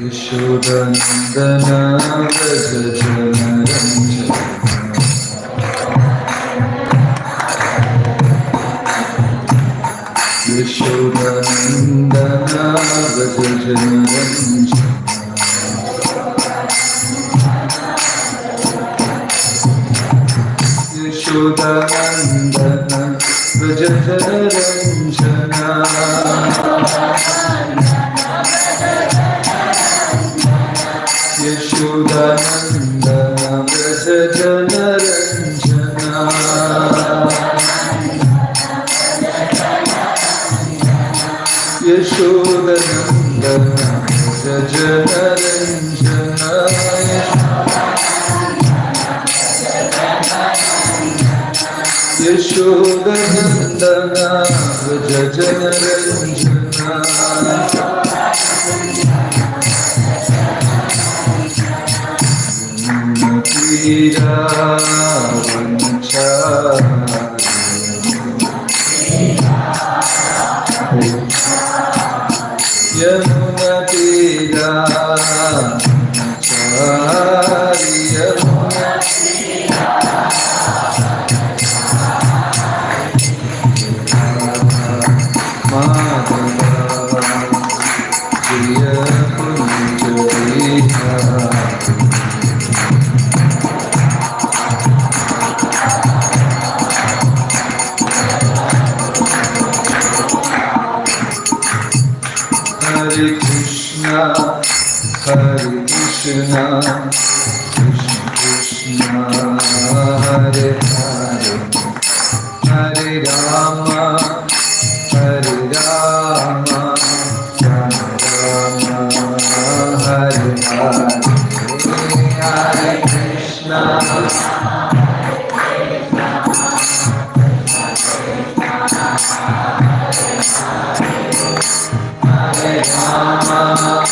Yashodanandana Vrajajanaranjana Yashodanandana Vrajajanaranjana Yashodanandana Vrajajanaranjana Yashodanandana Vrajajanaranjana Yashodanandana Vrajajanaranjana Yashodanandana Vrajajanaranjana Tira Yamuna Tira Hare Krishna, Hare Krishna, Krishna Krishna, Hare Hare, Hare Rama, Hare Rama, Rama Rama, Hare Hare, Hare Krishna, Hare Rama,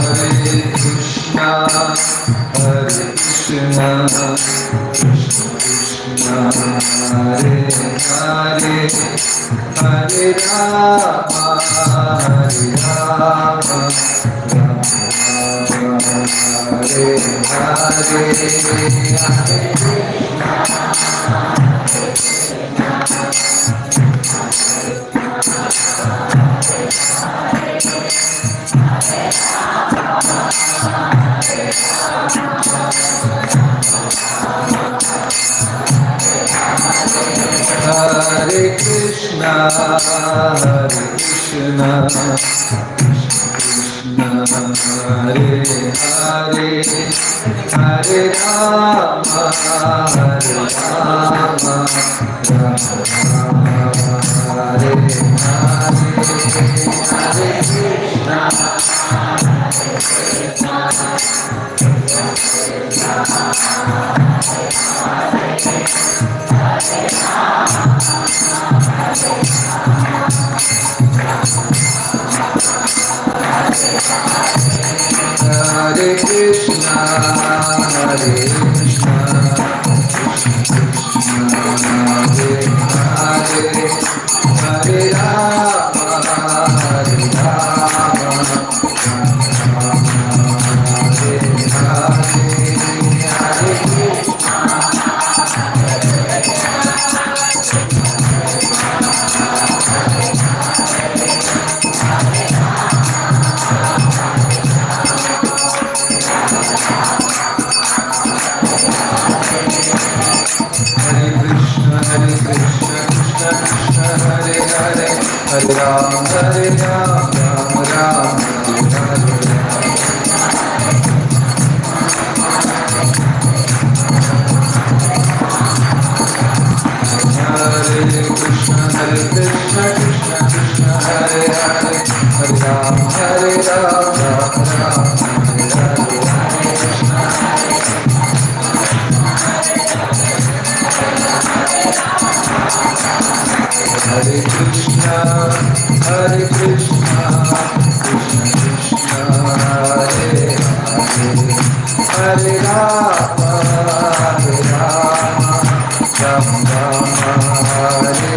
Hare Krishna, Hare Krishna, Krishna Krishna, Hare Hare, Hare Rama, Hare Rama, Rama Rama, Hare Hare, Hare Hare Krishna, Hare Krishna, Krishna Krishna, Hare Hare, Hare Rama, Hare Rama, Rama Rama, Hare Hare, Hare Krishna. Hare Krishna, Hare Krishna, Krishna Hare Hare, Hare Rama, Hare Rama, Hare Hare, Hare Krishna. Hare Krishna, Krishna Krishna, Hare Hare, Hare Ram, Ram Ram, Hare Hare. Hare Krishna, Krishna Krishna, Hare Hare, Hare Ram, Ram Ram, Hare Hare. Hare Krishna, Krishna Krishna, Hare Hare, Hare Rama, Rama Rama, Hare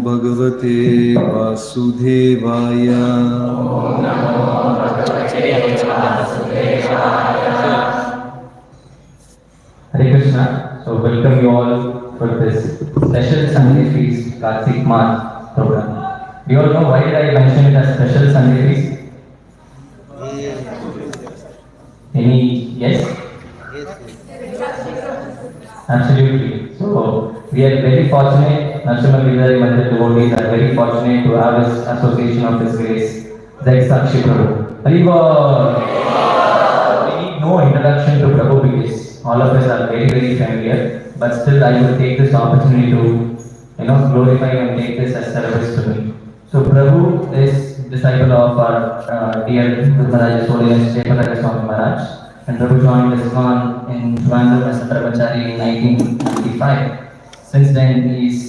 Bhagavate Vasudevaya. Hare Krishna. So welcome you all for this special Sunday feast Kartik Math program. Do you all know why did I mention it as special Sunday feast? Any yes? Absolutely. So we are very fortunate, National Vidari Mandir devotees are very fortunate to have this association of this grace, Jagat Sakshi Prabhu. Haribo! We need no introduction to Prabhu because all of us are very, very familiar. But still, I will take this opportunity to, glorify and take this as service to me. So Prabhu is disciple of our dear Guru Maharaj Holiness Jagat Swami Maharaj, and Prabhu joined Iskcon in Trivandrum as a brahmachari in 1995. Since then, he's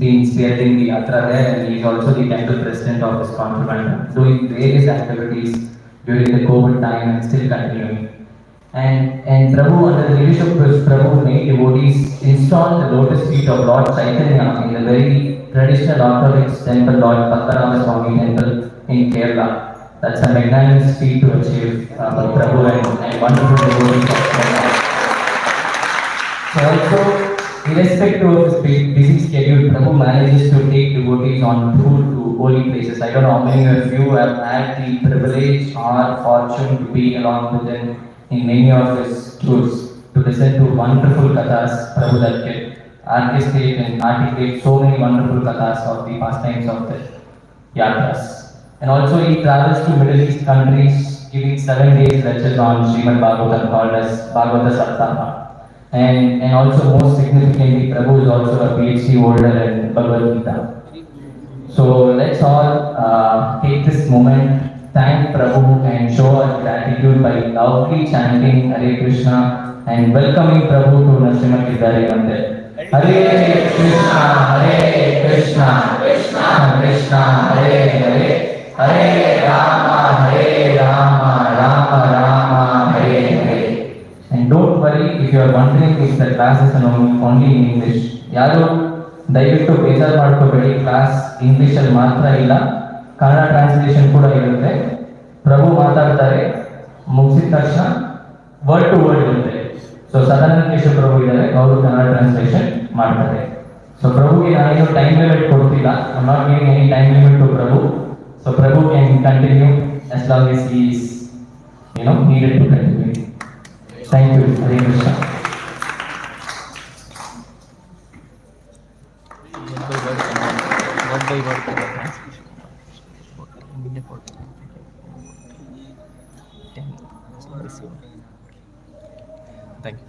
been spearheading the yatra there, and he is also the temple president of Iskcon Trivandrum, doing various activities during the COVID time and still continuing. And Prabhu, under the leadership of Prabhu, made devotees install the lotus feet of Lord Chaitanya in the very traditional Orthodox temple, Lord Bhaktarama Swami temple in Kerala. That's a magnanimous feat to achieve by Prabhu and wonderful devotees of Kerala. So also, irrespective of his busy schedule, Prabhu manages to take devotees on tour to holy places. I don't know how many of you have had the privilege or fortune to be along with him in many of his tours to listen to wonderful kathas Prabhu that can orchestrate and articulate so many wonderful kathas of the pastimes of the yatras. And also he travels to Middle East countries giving 7 days lectures on Srimad Bhagavatam called as Bhagavata Saptaha. And also most significantly, Prabhu is also a PhD holder in Bhagavad Gita. So let's all take this moment, thank Prabhu and show our gratitude by loudly chanting Hare Krishna and welcoming Prabhu to National Vidari Mandir. Hare Krishna, Krishna Krishna, Hare Hare, Hare Rama, Rama Rama, Hare Hare. And don't worry if you are wondering if the class is only in English. ಯಾರು ದಯವಿಟ್ಟು ಬೇಜಾರು ಮಾಡ್ಕೋಬೇಡಿ, class English ಅಲ್ಲಿ ಮಾತ್ರ ಇಲ್ಲ, Kannada translation ಕೂಡ ಇರುತ್ತೆ. ಪ್ರಭು ಮಾತಾಡ್ತಾರೆ, ಮುಗಿಸಿದ ತಕ್ಷಣ ವರ್ಡ್ ಟು ವರ್ಡ್ ಇರುತ್ತೆ. ಸೊ ಸದಾನಂದ ಪ್ರಭು ಇದ್ದಾರೆ, ಅವರು ಕನ್ನಡ ಟ್ರಾನ್ಸ್ಲೇಷನ್ ಮಾಡ್ತಾರೆ. ಸೊ ಪ್ರಭುಗೆ ನಾನೇನು ಟೈಮ್ ಲಿಮಿಟ್ ಕೊಡ್ತಿಲ್ಲ, I not giving any time limit to Prabhu. So Prabhu can continue as long as he is needed to continue. Thank you. Hare Krishna. Thank you.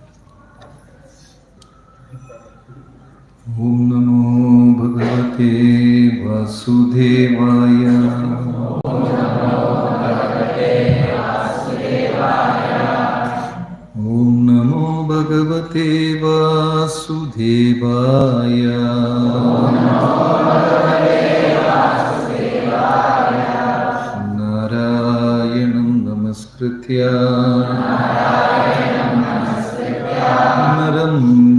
Om Namo Bhagavate Vasudevaya. Om Namo Bhagavate Vasudevaya. Narayanam Namaskritya Naram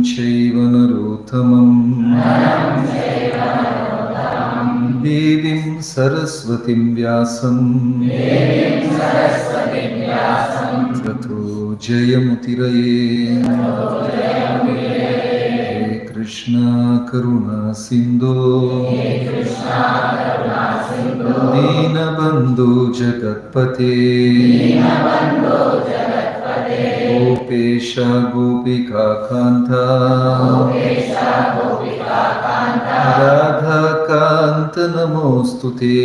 Chaiva Narottamam Devim Saraswatim Vyasam Tato Jayamutiraye. He Krishna Karuna Sindhu Dinabandhu Jagatpate Gopesha Gopika Kanta Radha Kanta Namostute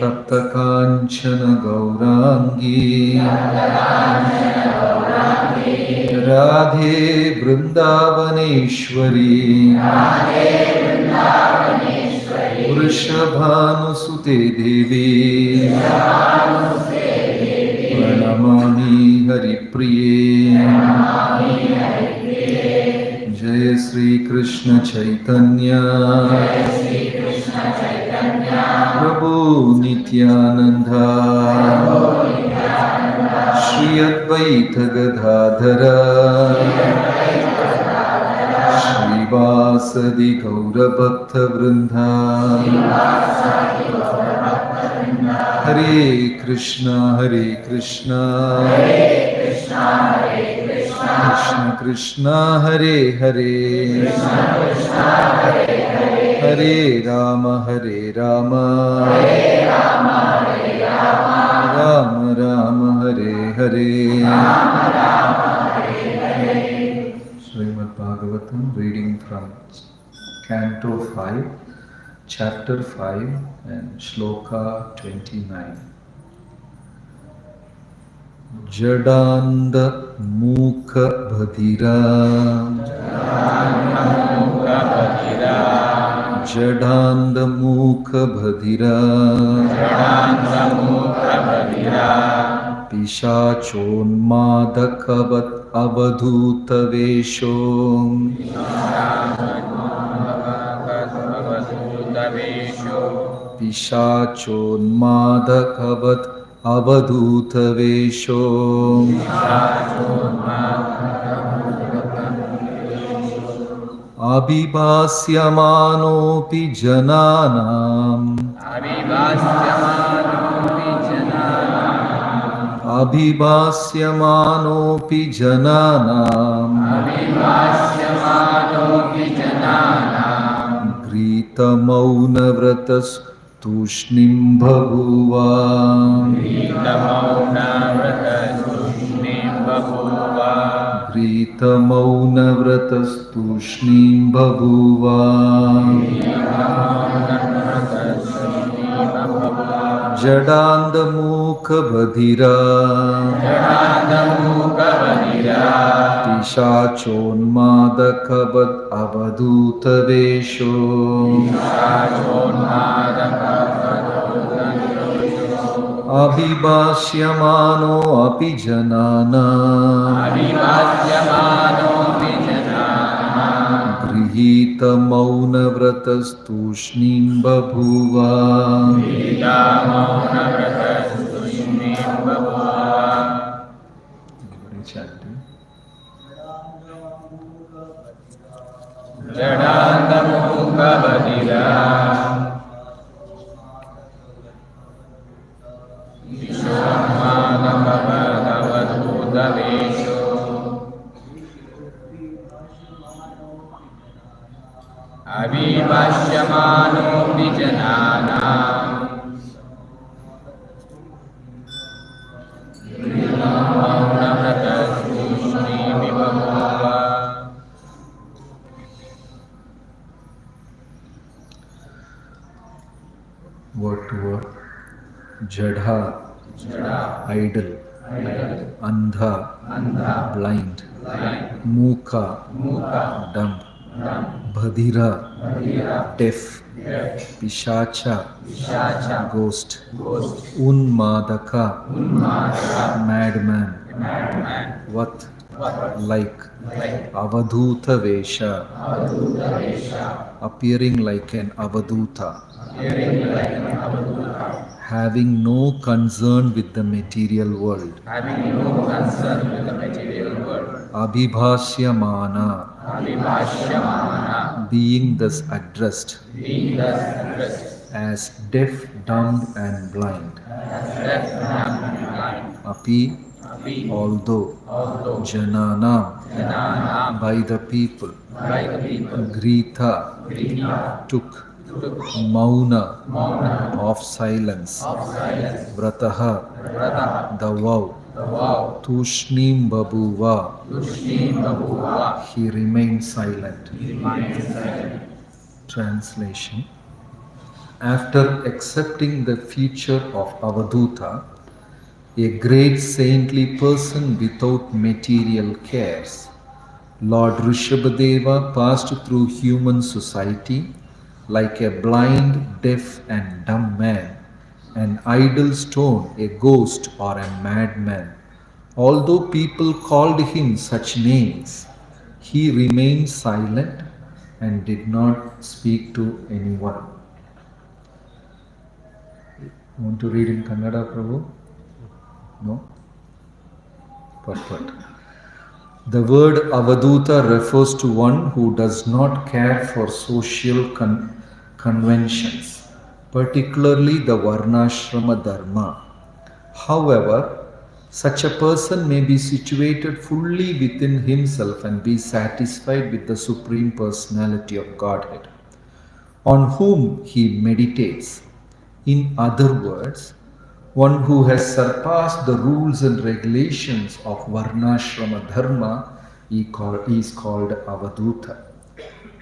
Tapta Kanchana Gaurangi Radhe Vrindavaneshwari Vrishabhanusute Devi Pranamami Haripriye. Jaya Sri Krishna Chaitanya Prabhu Nityananda Shri Advaita Gadadhara Shri Srivasadi Gaurabhakta Vrinda Hare Krishna Krishna Krishna Hare Hare Hare Rama Rama Rama Hare Hare. Srimad Bhagavatam, reading from Canto 5, Chapter 5 and Shloka 29. Jadanda Mukha Bhadira Jadanda Mukha Bhadira Pishachonmadakavat Avadhuta Vesho Pishachonmadakavat Avadhuta Vesho Abhibhasyamanopi Jananam Abhibhasyamanopi Jananam Grita Mauna Vratas Tushnim Bhaguva Grita Mauna Vratas Tushnim Bhaguva Jadanda Mukha Bhadira Pishachonmadakavat Avadhuta Vesho Abhibhasyamano api janana Grihita mauna vratas tushnim babhuva Jadanda Mukha Bhadira Abhibhasyamano Vijananam Word to word. Jadha, idle. Andha, blind. Mukha, dumb. Bhadira, deaf. Pishacha, ghost. Unmadaka, madman. Vat, like. Avadhuta Vesha, appearing like an Avadhuta. Having no concern with the material world. Abhibhasyamana, being thus addressed as deaf, dumb and blind. Api, although. Jananam, by the people. Grita, took. Mauna, of silence. Vrataha, the vow. Tushnim Babuva, he remained silent. Translation. After accepting the future of Avadhuta, a great saintly person without material cares, Lord Rishabhadeva passed through human society like a blind, deaf and dumb man, an idle stone, a ghost or a madman. Although people called him such names, he remained silent and did not speak to anyone. Want to read in Kannada, Prabhu? No? Perfect. The word Avaduta refers to one who does not care for social conventions, particularly the Varnashrama Dharma. However, such a person may be situated fully within himself and be satisfied with the Supreme Personality of Godhead, on whom he meditates. In other words, one who has surpassed the rules and regulations of Varnashrama Dharma is called Avaduta.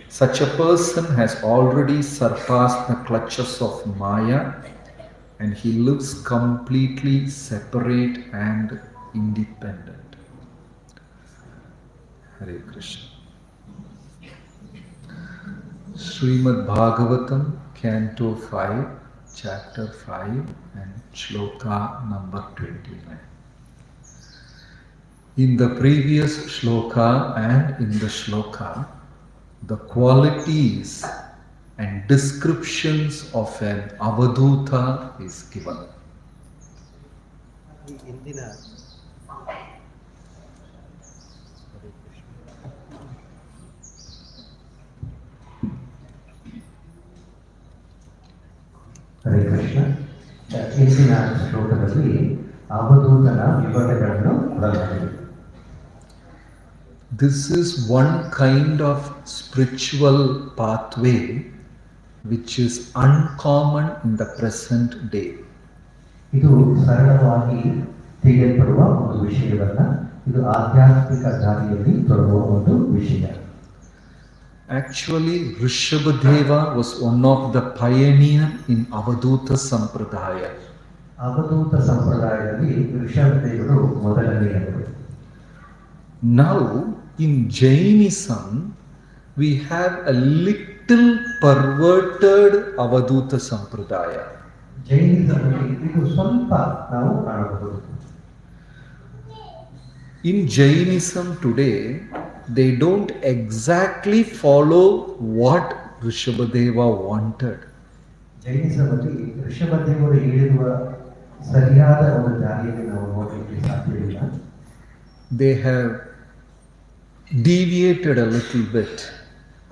Such a person has already surpassed the clutches of Maya and he lives completely separate and independent. Hare Krishna. Srimad Bhagavatam, Canto 5, Chapter 5 and Shloka number 29. In the previous shloka and in the shloka, the qualities and descriptions of an avaduta is given. Hare Krishna. ಇಂದಿನ ಶ್ಲೋಕದಲ್ಲಿ ಅವಧೂತನ ವಿವರಣೆಗಳನ್ನು ಕೊಡಲಾಗಿದೆ. This is one kind of spiritual pathway which is uncommon in the present day. ಇದು ಸರಳವಾಗಿ ತಿಳಿಯಲ್ಪಡುವ ಒಂದು ವಿಷಯವಲ್ಲ, ಇದು ಆಧ್ಯಾತ್ಮಿಕ ದಾರಿಯಲ್ಲಿ ತೊಡಗುವ ಒಂದು ವಿಷಯ. Actually, Rishabhadeva was one of the pioneer in Avaduta Sampradaya. ಅವಧೂತ ಸಂಪ್ರದಾಯದಲ್ಲಿ ಋಷಭದೇವರು ಮೊದಲನೆಯವರು. Now, in Jainism, we have a little perverted Avaduta Sampradaya. ಜೈನಿಸಂನಲ್ಲಿ ಇದು ಸ್ವಲ್ಪ ನಾವು ಕಾಣಬಹುದು. In Jainism today, they don't exactly follow what Rishabhadeva wanted. ಜೈನಿಸಂನಲ್ಲಿ ಋಷಭದೇವರು ಹೇಳಿರುವ ಸರಿಯಾದ ಒಂದು ದಾರಿಯಲ್ಲಿ ನಾವು ನೋಡಲಿಕ್ಕೆ ಸಾಧ್ಯವಿಲ್ಲ. They have deviated a little bit.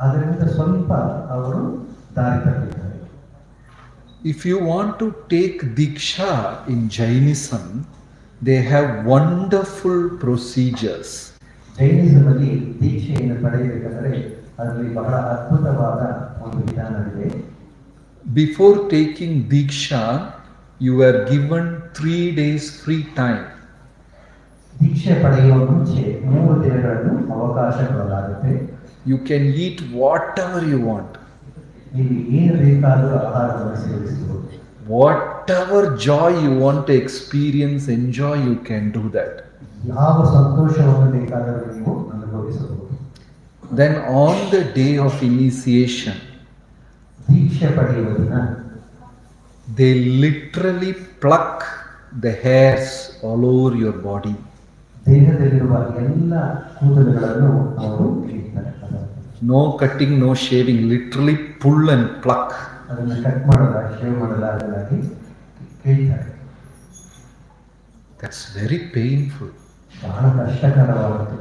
ಅದರಿಂದ ಸ್ವಲ್ಪ ಅವರು ದಾರಿ ತಪ್ಪಿದ್ದಾರೆ. If you want to take Diksha in Jainism, they have wonderful procedures. ಜೈನಿಸಂನಲ್ಲಿ ದೀಕ್ಷೆಯನ್ನು ಪಡೆಯಬೇಕಾದರೆ ಅದರಲ್ಲಿ ಬಹಳ ಅದ್ಭುತವಾದ ಒಂದು ವಿಧಾನವಿದೆ. Before taking Diksha, you are given 3 days free time. ದೀಕ್ಷೆ ಪಡೆಯುವ ಮುಂಚೆ 3 ದಿನಗಳನ್ನು ಅವಕಾಶ ಕೊಡಲಾಗುತ್ತೆ. You can eat whatever you want. ನೀವು ಏನು ಬೇಕಾದರೂ ಆಹಾರವನ್ನು ಸೇವಿಸಬಹುದು. Whatever joy you want to experience, enjoy, you can do that. ಯಾವ ಸಂತೋಷವನ್ನು ಬೇಕಾದರೂ ನೀವು ಅನುಭವಿಸಬಹುದು. Then on the day of initiation, ದೀಕ್ಷೆ ಪಡೆಯುವ ದಿನ they literally pluck the hairs all over your body. ದೇಹದಲ್ಲಿರುವ ಎಲ್ಲ ಕೂದಲುಗಳನ್ನು ಅವರು ಕೀಳ್ತಾರೆ. No cutting, no shaving, literally pull and pluck. ಅದನ್ನು ಕಟ್ ಮಾಡಲ್ಲ, ಶೇವ್ ಮಾಡಲ್ಲ, ಅದನ್ನಾಗಿ ಕೀಳ್ತಾರೆ. That's very painful. ಬಹಳ ಕಷ್ಟಕರವಾಗುತ್ತೆ.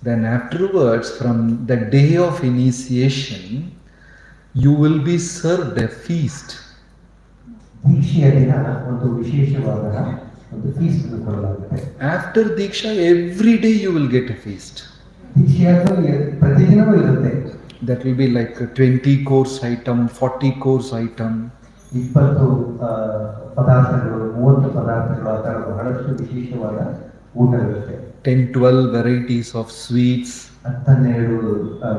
Then afterwards, from the day of initiation, you will be served a feast. ದೀಕ್ಷೆಯ ದಿನ ಒಂದು ವಿಶೇಷವಾದ ಒಂದು ಫೀಸ್ಟ್ ಕೊಡಲಾಗುತ್ತೆ. After Diksha, every day you will get a feast. ದೀಕ್ಷೆಯಾದರೂ ಪ್ರತಿದಿನವೂ ಇರುತ್ತೆ. That will be like a 20 course item, 40 course item. 20 ಪದಾರ್ಥಗಳು, 30 ಪದಾರ್ಥಗಳು, ಆ ಥರ ಬಹಳಷ್ಟು ವಿಶೇಷವಾದ ಊಟವಿರುತ್ತೆ. 10-12 varieties of sweets. 12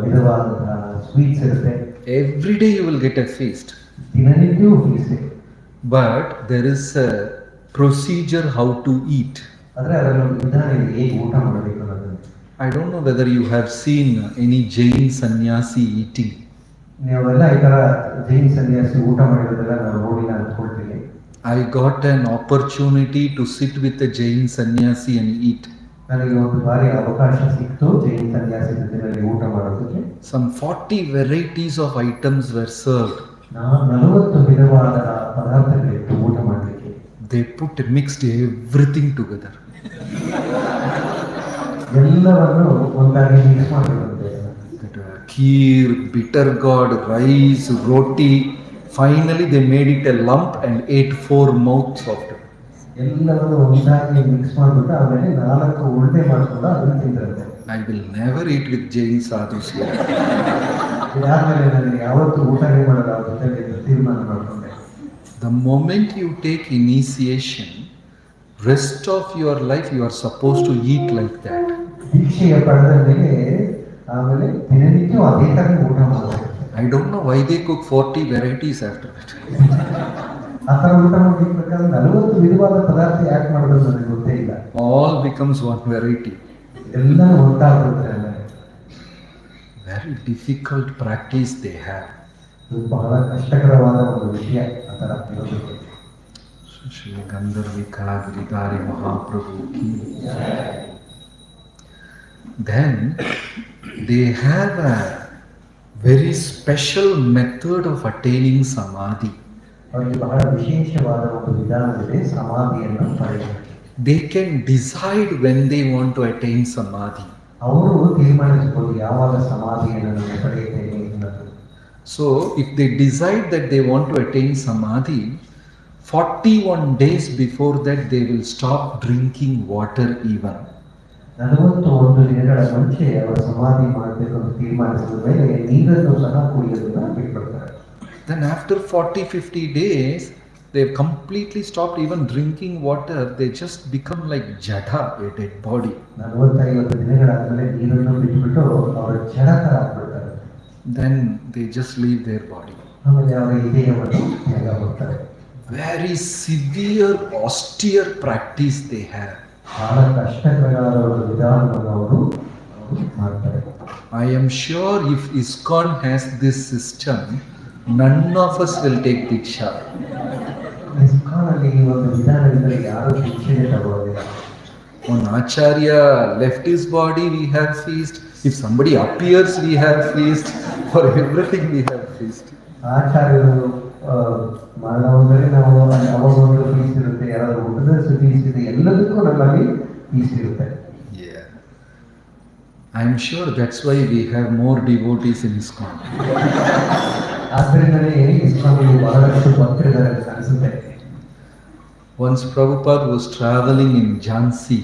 ವಿಧವಾದಂತಹ ಸ್ವೀಟ್ಸ್ ಇರುತ್ತೆ. Every day you will get a feast. ದಿನನಿತ್ಯವೂ feast. But there is a procedure how to eat. ಆದರೆ ಅದರಲ್ಲೊಂದು ವಿಧಾನ ಇದೆ, ಹೇಗೆ ಊಟ ಮಾಡಬೇಕು ಅನ್ನೋದನ್ನು. I don't know whether you have seen any Jain sannyasi eating. ನೀವೆಲ್ಲ ಈ ಥರ ಜೈನ್ ಸನ್ಯಾಸಿ ಊಟ ಮಾಡಿರೋದೆಲ್ಲ ನಾವು ನೋಡಿಲ್ಲ ಅಂದ್ಕೊಳ್ತೀವಿ. I got an opportunity to sit with a Jain sannyasi and eat. ನನಗೆ ಒಂದು ಬಾರಿ ಅವಕಾಶ ಸಿಕ್ತು ಜೈನ್ ಸನ್ಯಾಸಿ ಜೊತೆಯಲ್ಲಿ ಊಟ ಮಾಡೋದಕ್ಕೆ. Some 40 varieties of items were served. 40 ವಿಧವಾದ ಪದಾರ್ಥಗಳಿತ್ತು ಊಟ ಮಾಡಲಿಕ್ಕೆ. They mixed everything together. ಎಲ್ಲವನ್ನು ಒಂದಾಗಿ mix ಮಾಡಿರುತ್ತೆ. That kheer, bitter gourd, rice, roti. Finally, they made it a lump and ate 4 mouths of it. ಎಲ್ಲವನ್ನು ಒಂದಾಗಿ ಮಿಕ್ಸ್ ಮಾಡಿಬಿಟ್ಟು ಆಮೇಲೆ 4 ಉಂಡೆ ಮಾಡಿಕೊಂಡು ಅದನ್ನು ತಿಂದಿರುತ್ತೆ. I will never eat with Jain sadhus here. ಆಮೇಲೆ ನನಗೆ ಯಾವತ್ತೂ ಊಟನೇ ಮಾಡಲ್ಲ ಅವ್ರ ಜೊತೆಗೆ ತೀರ್ಮಾನ ಮಾಡಿಕೊಂಡೆ. The moment you take initiation, rest of your life you are supposed to eat like that. ದೀಕ್ಷೆಯ ಪಡೆದ ಮೇಲೆ ಆಮೇಲೆ ದಿನನಿತ್ಯ ಅದೇ ತರ ಊಟ ಮಾಡಬೇಕು. I don't know why they cook 40 varieties after that. ಆ ಥರ ಊಟ ಮಾಡಬೇಕಾದ್ರೆ 40 ವಿಧವಾದ ಪದಾರ್ಥ ಯಾಕೆ ಮಾಡೋದು ನನಗೆ ಗೊತ್ತೇ ಇಲ್ಲ. All becomes one variety. ಎಲ್ಲ ಒಂದಾಗ್ಬಿಡ್ತಾರೆ. Very difficult practice they have. ಇದು ಬಹಳ ಕಷ್ಟಕರವಾದ ಒಂದು ವಿಷಯ ಆ ಥರ ಇರೋದಕ್ಕೆ. Shri Gandharvika Giridhari Mahaprabhu ki. Then they have a very special method of attaining samadhi. ಅವರಿಗೆ ಬಹಳ ವಿಶೇಷವಾದ ಒಂದು ವಿಧಾನವಿದೆ ಸಮಾಧಿಯನ್ನು ಪಡೆಯುವುದು. They can decide when they want to attain samadhi. ಅವರು ತೀರ್ಮಾನಿಸಬಹುದು ಯಾವಾಗ ಸಮಾಧಿಯನ್ನು ನಾನು ಪಡೆಯುತ್ತೇನೆ ಅನ್ನೋದು. So if they decide that they want to attain samadhi, 41 days before that they will stop drinking water even. 41 ದಿನಗಳ ಮುಂಚೆ ಅವರು ಸಮಾಧಿ ಮಾಡಬೇಕು ಅಂತ ತೀರ್ಮಾನಿಸಿದ ಮೇಲೆ ನೀರನ್ನು ಸಹ ಕುಡಿಯೋದನ್ನ ಬಿಟ್ಬಿಡ್ತಾರೆ. Then after 40-50 days they have completely stopped even drinking water. They just become like jada, a dead body. 45 ದಿನಗಳಾದ್ಮೇಲೆ ನೀರನ್ನು ಬಿಟ್ಬಿಟ್ಟು ಅವರ ಜಡ ತರ ಆಗ್ಬಿಡ್ತಾರೆ. Then they just leave their body. ಆಮೇಲೆ ಅವರ ಇದೆಯನ್ನು ತ್ಯಾಗ ಮಾಡ್ತಾರೆ. Very severe austere practice they have. ಬಹಳ ಕಷ್ಟಕರವಾದ ಒಂದು ವಿಧಾನವನ್ನು ಅವರು ಮಾಡ್ತಾರೆ. I am sure if Iskcon has this system, none of us will take diksha. ISKCON ಅಲ್ಲಿ ಈ ಒಂದು ವಿಧಾನದಿಂದ ಯಾರು ಶಿಕ್ಷೆಗೆ ತಗೊಳ್ಳೋದಿಲ್ಲ. When Acharya left his body, we have feast. If somebody appears, we have feast. For everything, we have feast. ಆಚಾರ್ಯರು ಮರಣ ಅಂದರೆ ನಾವು ಅವಾಗ ಒಂದು ಫೀಸ್ ಇರುತ್ತೆ, ಯಾರಾದ್ರೂ ಊಟದ ಫೀಸ್ ಇದೆ, ಎಲ್ಲದಕ್ಕೂ ನಮ್ಮಲ್ಲಿ ಫೀಸ್ ಇರುತ್ತೆ. Yeah, I am sure that's why we have more devotees in Iskcon. ಆದ್ದರಿಂದಲೇ ಇಸ್ಕಾನ್ಗೆ ಬಹಳಷ್ಟು ಭಕ್ತರಿದ್ದಾರೆ ಅಂತ ಅನಿಸುತ್ತೆ. Once Prabhupada was traveling in Jhansi.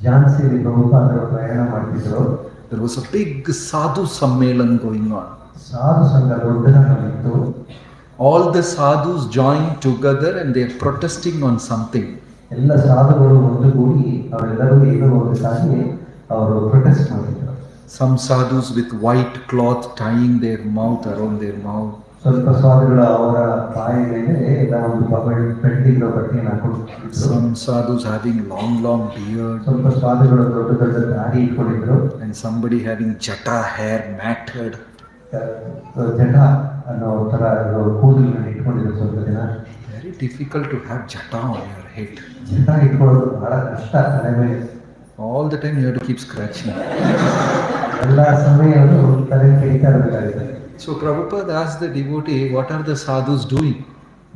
ಝಾನ್ಸಿಯಲ್ಲಿ ಪ್ರಭುಪಾದರು ಪ್ರಯಾಣ ಮಾಡ್ತಿದ್ರು. There was a big sadhu sammelan going on. ಸಾಧು ಸಂಘ ದೊಡ್ಡದಾಗಿತ್ತು. All the sadhus joined together and they are protesting on something. ಎಲ್ಲ ಸಾಧುಗಳು ಒಂದುಗೂಡಿ ಅವರೆಲ್ಲರೂ ಏನೋ ಒಂದಕ್ಕಾಗಿ ಅವರು ಪ್ರೊಟೆಸ್ಟ್ ಮಾಡಿದ್ರು. Some sadhus with white cloth tying their mouth around their mouth. ಸ್ವಲ್ಪ ಸಾಧುಗಳು ಅವರ ಬಾಯಿ ಮೇಲೆ ಎಲ್ಲ ಒಂದು ಪೆಟ್ಟಿಗೆ ಬಟ್ಟೆಯನ್ನು ಹಾಕೊಂಡಿದ್ರು. Some sadhus having long beard. ಸ್ವಲ್ಪ ಸಾಧುಗಳು ದೊಡ್ಡ ದಾಡಿ ಇಟ್ಕೊಂಡಿದ್ರು. And somebody having jata hair matted. ಜಟ ಅನ್ನೋ ತರ ಕೂದಲನ್ನು ಇಟ್ಕೊಂಡಿದ್ರು ಸ್ವಲ್ಪ ಜನ. Very difficult to have jata on your head. ಜಟ ಇಟ್ಕೊಳ್ಳೋದು ಬಹಳ ಕಷ್ಟ ತಲೆ ಮೇಲೆ. All the time you have to keep scratching. ಎಲ್ಲ ಸಮಯವನ್ನು ತಲೆ ಕೆಡಿತಾ ಇರಬೇಕಾಗುತ್ತೆ. So Prabhupada asked the devotee, what are the sadhus doing?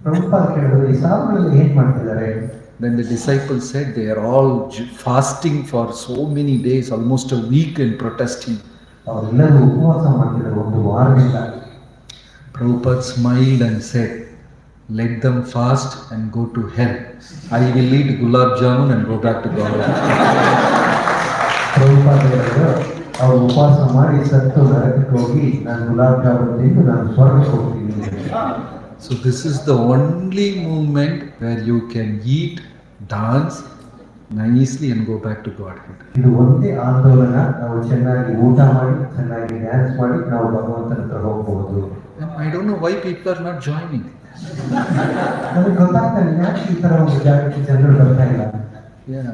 Prabhupada ಕೇಳಿದ್ರು, ಈ ಸಾಧುಗಳು ಏನ್ ಮಾಡ್ತಿದ್ದಾರೆ? Then the disciples said they are all fasting for so many days, almost a week, and protesting. ಅವರೆಲ್ಲರೂ ಉಪವಾಸ ಮಾಡ್ತಿದ್ದಾರೆ ಒಂದು ವಾರದಿಂದ. Prabhupada smiled and said, let them fast and go to hell. I will eat gulab jamun and go back to God. Prabhupada ಹೇಳಿದ್ರು, ಅವರು ಉಪವಾಸ ಮಾಡಿ ಸತ್ತು ನರಕಕ್ಕೆ ಹೋಗಿ ನಾನು ಗುಲಾಬ್ ಜಾಮೂನ್ ತಿಂದು ನಾನು ಸ್ವರ್ಗಕ್ಕೆ ಹೋಗ್ತೀನಿ. So this is the only movement where you can eat, dance nicely and go back to Godhead. ಇದು ಒಂದೇ ಆಂದೋಲನ, ನಾವು ಚೆನ್ನಾಗಿ ಊಟ ಮಾಡಿ ಚೆನ್ನಾಗಿ ಡ್ಯಾನ್ಸ್ ಮಾಡಿ ನಾವು ಭಗವಂತನ ಹತ್ರ ಹೋಗಬಹುದು. I don't know why people are not joining. ನನಗೆ ಗೊತ್ತಾಗ್ತಾ ಇಲ್ಲ ಯಾಕೆ ಈ ತರ ಒಂದು ಜಾಗಕ್ಕೆ ಜನರು ಬರ್ತಾ ಇಲ್ಲ. Yeah,